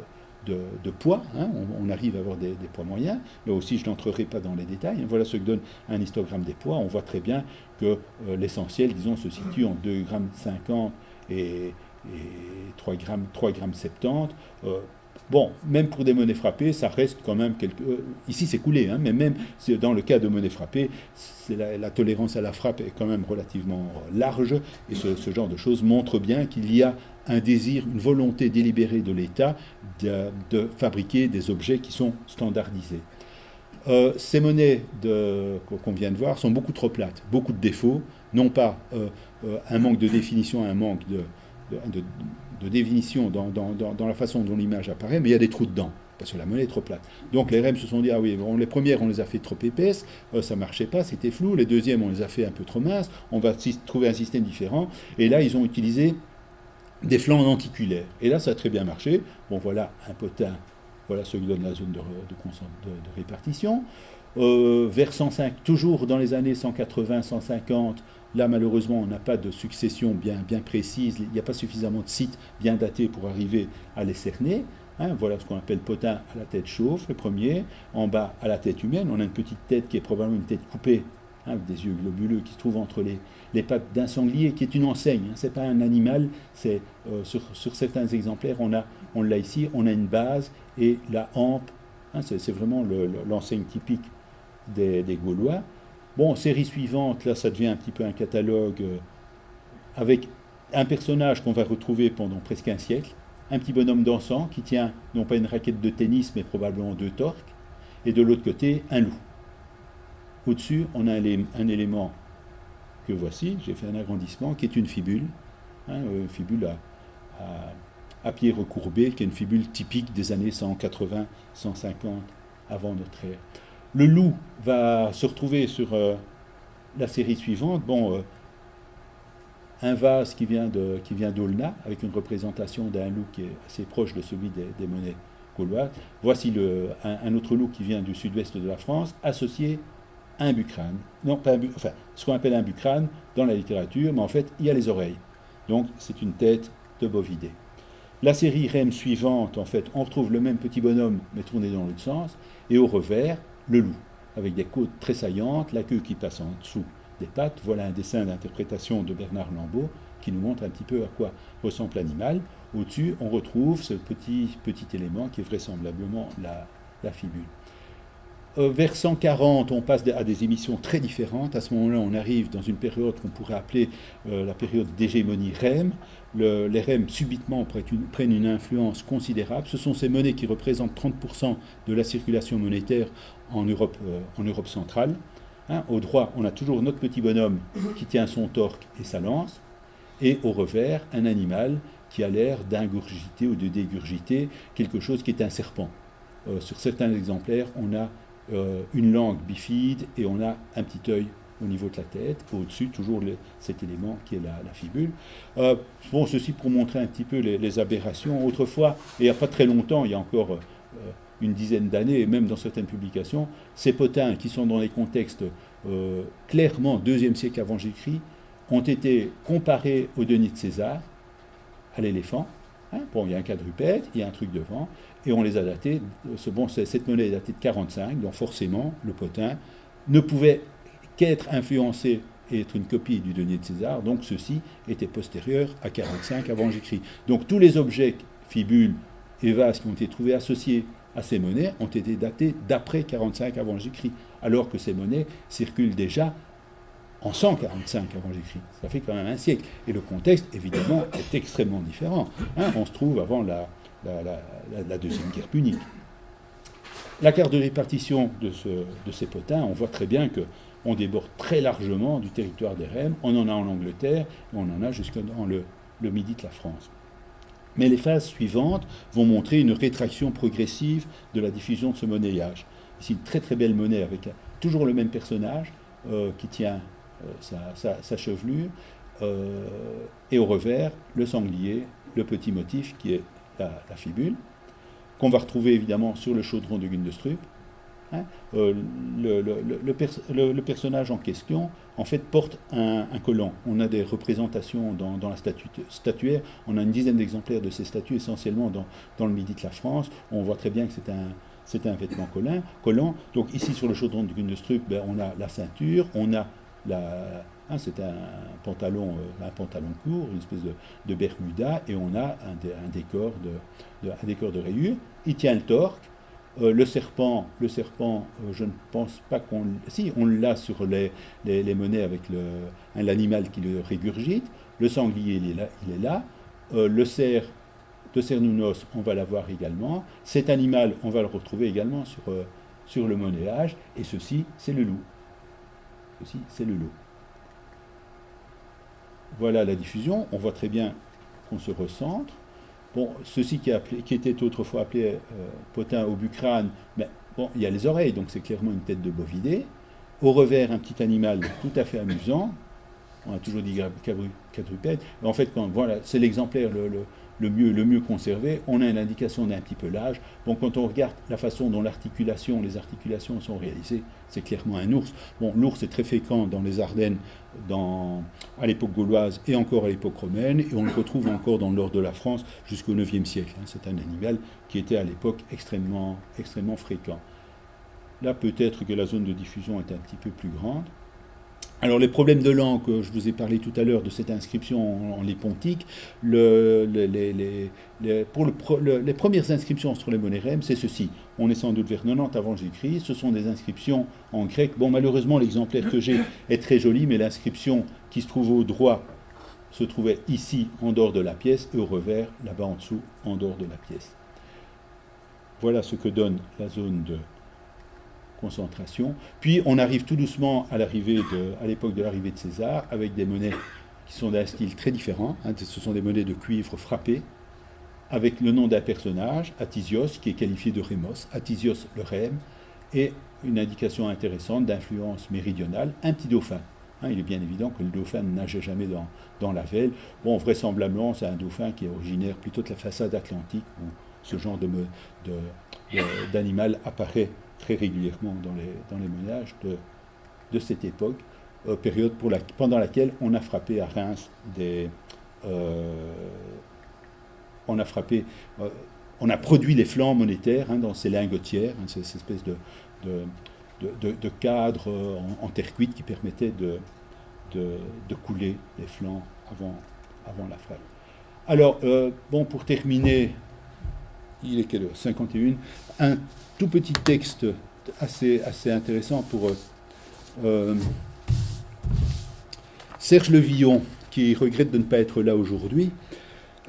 poids. Hein. On arrive à avoir des poids moyens. Là aussi, je n'entrerai pas dans les détails. Voilà ce que donne un histogramme des poids. On voit très bien que l'essentiel, disons, se situe en 2,50 g et 3,70 g. Bon, même pour des monnaies frappées, ça reste quand même ici, c'est coulé, hein, mais même dans le cas de monnaies frappées, la tolérance à la frappe est quand même relativement large, et ce genre de choses montre bien qu'il y a un désir, une volonté délibérée de l'État de fabriquer des objets qui sont standardisés. Ces monnaies qu'on vient de voir sont beaucoup trop plates, beaucoup de défauts, non pas un manque de définition, un manque de définition dans la façon dont l'image apparaît, mais il y a des trous dedans, parce que la monnaie est trop plate. Donc les Rèmes se sont dit, ah oui, bon, les premières, on les a fait trop épaisses, ça ne marchait pas, c'était flou, les deuxièmes, on les a fait un peu trop minces, on va trouver un système différent, et là, ils ont utilisé des flancs denticulaires. Et là, ça a très bien marché. Bon, voilà un potin, voilà ce que donne la zone de répartition. Vers 105, toujours dans les années 180-150, là, malheureusement, on n'a pas de succession bien précise, il n'y a pas suffisamment de sites bien datés pour arriver à les cerner. Hein, voilà ce qu'on appelle potin à la tête chauve, le premier. En bas, à la tête humaine, on a une petite tête qui est probablement une tête coupée, avec des yeux globuleux, qui se trouve entre les pattes d'un sanglier, qui est une enseigne. Hein, ce n'est pas un animal, c'est, sur certains exemplaires, on l'a ici, on a une base, et la hampe, hein, c'est vraiment l'enseigne typique des Gaulois. Bon, série suivante, là, ça devient un petit peu un catalogue avec un personnage qu'on va retrouver pendant presque un siècle, un petit bonhomme dansant qui tient non pas une raquette de tennis, mais probablement 2 torques, et de l'autre côté, un loup. Au-dessus, on a un élément que voici, j'ai fait un agrandissement, qui est une fibule, hein, une fibule à pied recourbé, qui est une fibule typique des années 180, 150 avant notre ère. Le loup va se retrouver sur la série suivante. Bon, un vase qui vient d'Aulnat, avec une représentation d'un loup qui est assez proche de celui des monnaies gauloises. Voici un autre loup qui vient du sud-ouest de la France, associé à un bucrane. Non, pas enfin, ce qu'on appelle un bucrane dans la littérature, mais en fait, il y a les oreilles. Donc, c'est une tête de bovidé. La série REM suivante, en fait, on retrouve le même petit bonhomme, mais tourné dans l'autre sens, et au revers, le loup, avec des côtes très saillantes, la queue qui passe en dessous des pattes. Voilà un dessin d'interprétation de Bernard Lambeau qui nous montre un petit peu à quoi ressemble l'animal. Au-dessus, on retrouve ce petit élément qui est vraisemblablement la fibule. Vers 140, on passe à des émissions très différentes. À ce moment-là, on arrive dans une période qu'on pourrait appeler la période d'hégémonie REM. Les REM, subitement, prennent une influence considérable. Ce sont ces monnaies qui représentent 30% de la circulation monétaire en Europe centrale. Hein, au droit, on a toujours notre petit bonhomme qui tient son torque et sa lance. Et au revers, un animal qui a l'air d'ingurgiter ou de dégurgiter quelque chose qui est un serpent. Sur certains exemplaires, on a une langue bifide et on a un petit œil au niveau de la tête. Au-dessus, toujours cet élément qui est la fibule. Bon, ceci pour montrer un petit peu les aberrations. Autrefois, et il n'y a pas très longtemps, il y a encore une dizaine d'années, et même dans certaines publications, ces potins qui sont dans des contextes clairement 2e siècle avant Jésus-Christ ont été comparés au denier de César, à l'éléphant. Hein, bon, il y a un quadrupède, il y a un truc devant, et on les a datés. Cette monnaie est datée de 45, donc forcément, le potin ne pouvait qu'être influencé et être une copie du denier de César, donc ceci était postérieur à 45 avant Jésus-Christ. Donc tous les objets, fibules et vases qui ont été trouvés associés à ces monnaies ont été datés d'après 45 avant Jésus-Christ, alors que ces monnaies circulent déjà en 145 avant Jésus-Christ. Ça fait quand même un siècle. Et le contexte, évidemment, est extrêmement différent. Hein, on se trouve avant la Deuxième Guerre punique. La carte de répartition de ces potins, on voit très bien qu'on déborde très largement du territoire des Rèmes. On en a en Angleterre, et on en a jusque dans le midi de la France. Mais les phases suivantes vont montrer une rétraction progressive de la diffusion de ce monnayage. Ici, une très très belle monnaie avec toujours le même personnage qui tient sa chevelure, et au revers, le sanglier, le petit motif qui est la fibule, qu'on va retrouver évidemment sur le chaudron de Gundestrup. Hein, le personnage en question, en fait, porte un collant. On a des représentations dans la statuaire. On a une dizaine d'exemplaires de ces statues, essentiellement dans le midi de la France. On voit très bien que c'est un vêtement collant. Donc ici, sur le chaudron de Gundestrup, on a la ceinture, on a c'est un pantalon court, une espèce de bermuda, et on a un décor de rayures. Il tient le torque. Le serpent, je ne pense pas qu'on... Si, on l'a sur les monnaies avec l'animal qui le régurgite. Le sanglier, il est là. Le cerf de Cernunnos, on va l'avoir également. Cet animal, on va le retrouver également sur le monnayage. Et ceci, c'est le loup. Voilà la diffusion. On voit très bien qu'on se recentre. Bon, ceci qui était autrefois appelé potin au bucrane, mais bon, il y a les oreilles, donc c'est clairement une tête de bovidé. Au revers, un petit animal tout à fait amusant. On a toujours dit quadrupède. En fait, voilà, c'est l'exemplaire le mieux conservé. On a une indication d'un petit peu l'âge. Bon, quand on regarde la façon dont les articulations sont réalisées, c'est clairement un ours. Bon, l'ours est très fréquent dans les Ardennes à l'époque gauloise et encore à l'époque romaine, et on le retrouve encore dans le nord de la France jusqu'au IXe siècle. C'est un animal qui était à l'époque extrêmement fréquent. Là, peut-être que la zone de diffusion est un petit peu plus grande. Alors les problèmes de langue, je vous ai parlé tout à l'heure de cette inscription en lépontique. Les premières inscriptions sur les monérèmes, c'est ceci. On est sans doute vers 90 avant Jésus-Christ. Ce sont des inscriptions en grec. Bon, malheureusement, l'exemplaire que j'ai est très joli, mais l'inscription qui se trouve au droit se trouvait ici, en dehors de la pièce, et au revers, là-bas en dessous, en dehors de la pièce. Voilà ce que donne la zone de concentration. Puis on arrive tout doucement à l'époque de l'arrivée de César, avec des monnaies qui sont d'un style très différent. Ce sont des monnaies de cuivre frappées, avec le nom d'un personnage, Atisios, qui est qualifié de Rémos, Atisios le Rème, et une indication intéressante d'influence méridionale, un petit dauphin. Il est bien évident que le dauphin ne nageait jamais dans la Vesle. Bon, vraisemblablement, c'est un dauphin qui est originaire plutôt de la façade atlantique, où ce genre d'animal apparaît très régulièrement dans les monnages de cette époque, période pendant laquelle on a frappé à Reims on a produit les flancs monétaires dans ces lingotières, ces espèces de cadres en terre cuite qui permettaient de couler les flancs avant la frappe. Alors, pour terminer, il est quelle heure ? 51. Un tout petit texte assez intéressant pour Serge Levillon, qui regrette de ne pas être là aujourd'hui,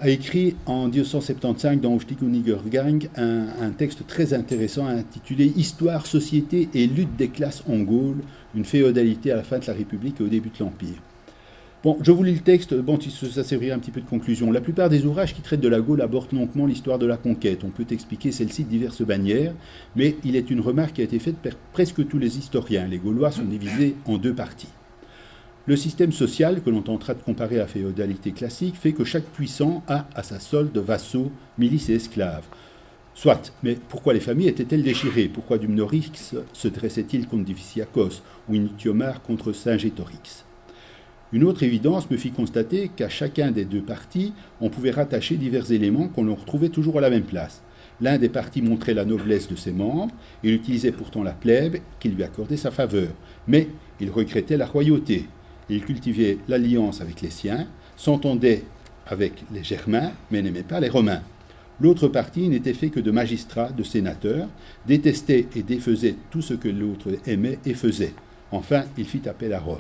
a écrit en 1975 dans Aufstieg-und-Niedergang un texte très intéressant intitulé « Histoire, société et lutte des classes en Gaule, une féodalité à la fin de la République et au début de l'Empire ». Bon, je vous lis le texte, ça servira un petit peu de conclusion. La plupart des ouvrages qui traitent de la Gaule abordent longuement l'histoire de la conquête. On peut expliquer celle-ci de diverses manières, mais il est une remarque qui a été faite par presque tous les historiens. Les Gaulois sont divisés en deux parties. Le système social, que l'on tentera de comparer à la féodalité classique, fait que chaque puissant a à sa solde vassaux, milices et esclaves. Soit, mais pourquoi les familles étaient-elles déchirées ? Pourquoi Dumnorix se dressait-il contre Diviciacos ou Inutiomar contre Saint-Gétorix ? Une autre évidence me fit constater qu'à chacun des deux partis, on pouvait rattacher divers éléments qu'on retrouvait toujours à la même place. L'un des partis montrait la noblesse de ses membres, il utilisait pourtant la plèbe qui lui accordait sa faveur, mais il regrettait la royauté. Il cultivait l'alliance avec les siens, s'entendait avec les Germains, mais n'aimait pas les Romains. L'autre parti n'était fait que de magistrats, de sénateurs, détestait et défaisait tout ce que l'autre aimait et faisait. Enfin, il fit appel à Rome.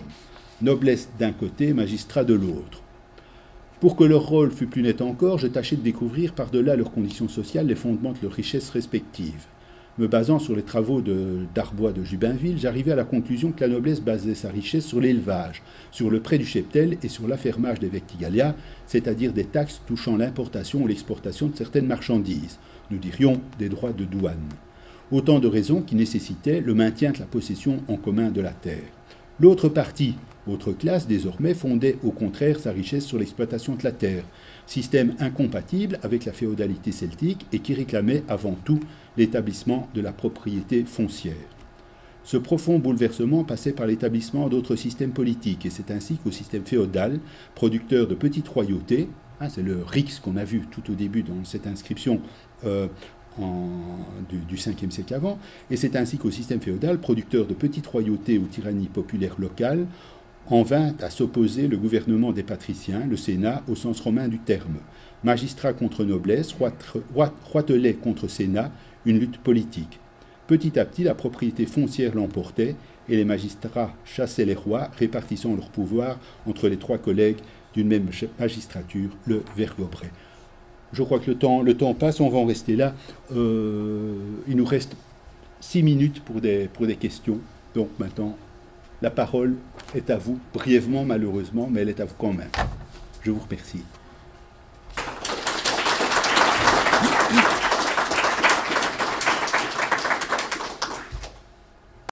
Noblesse d'un côté, magistrat de l'autre. Pour que leur rôle fût plus net encore, je tâchai de découvrir par-delà leurs conditions sociales les fondements de leurs richesses respectives. Me basant sur les travaux d'Arbois de Jubinville, j'arrivai à la conclusion que la noblesse basait sa richesse sur l'élevage, sur le prêt du cheptel et sur l'affermage des vectigalia, c'est-à-dire des taxes touchant l'importation ou l'exportation de certaines marchandises, nous dirions des droits de douane. Autant de raisons qui nécessitaient le maintien de la possession en commun de la terre. L'autre partie, autre classe, désormais, fondait au contraire sa richesse sur l'exploitation de la terre, système incompatible avec la féodalité celtique et qui réclamait avant tout l'établissement de la propriété foncière. Ce profond bouleversement passait par l'établissement d'autres systèmes politiques, et c'est ainsi qu'au système féodal, producteur de petites royautés, c'est le Rix qu'on a vu tout au début dans cette inscription du 5e siècle avant, et c'est ainsi qu'au système féodal, producteur de petites royautés ou tyrannies populaires locales, en vint à s'opposer le gouvernement des patriciens, le Sénat au sens romain du terme. Magistrat contre noblesse, roitelet contre Sénat, une lutte politique. Petit à petit, la propriété foncière l'emportait et les magistrats chassaient les rois, répartissant leur pouvoir entre les trois collègues d'une même magistrature, le vergobret. Je crois que le temps passe, on va en rester là. Il nous reste 6 minutes pour des questions. Donc maintenant, la parole est à vous, brièvement malheureusement, mais elle est à vous quand même. Je vous remercie.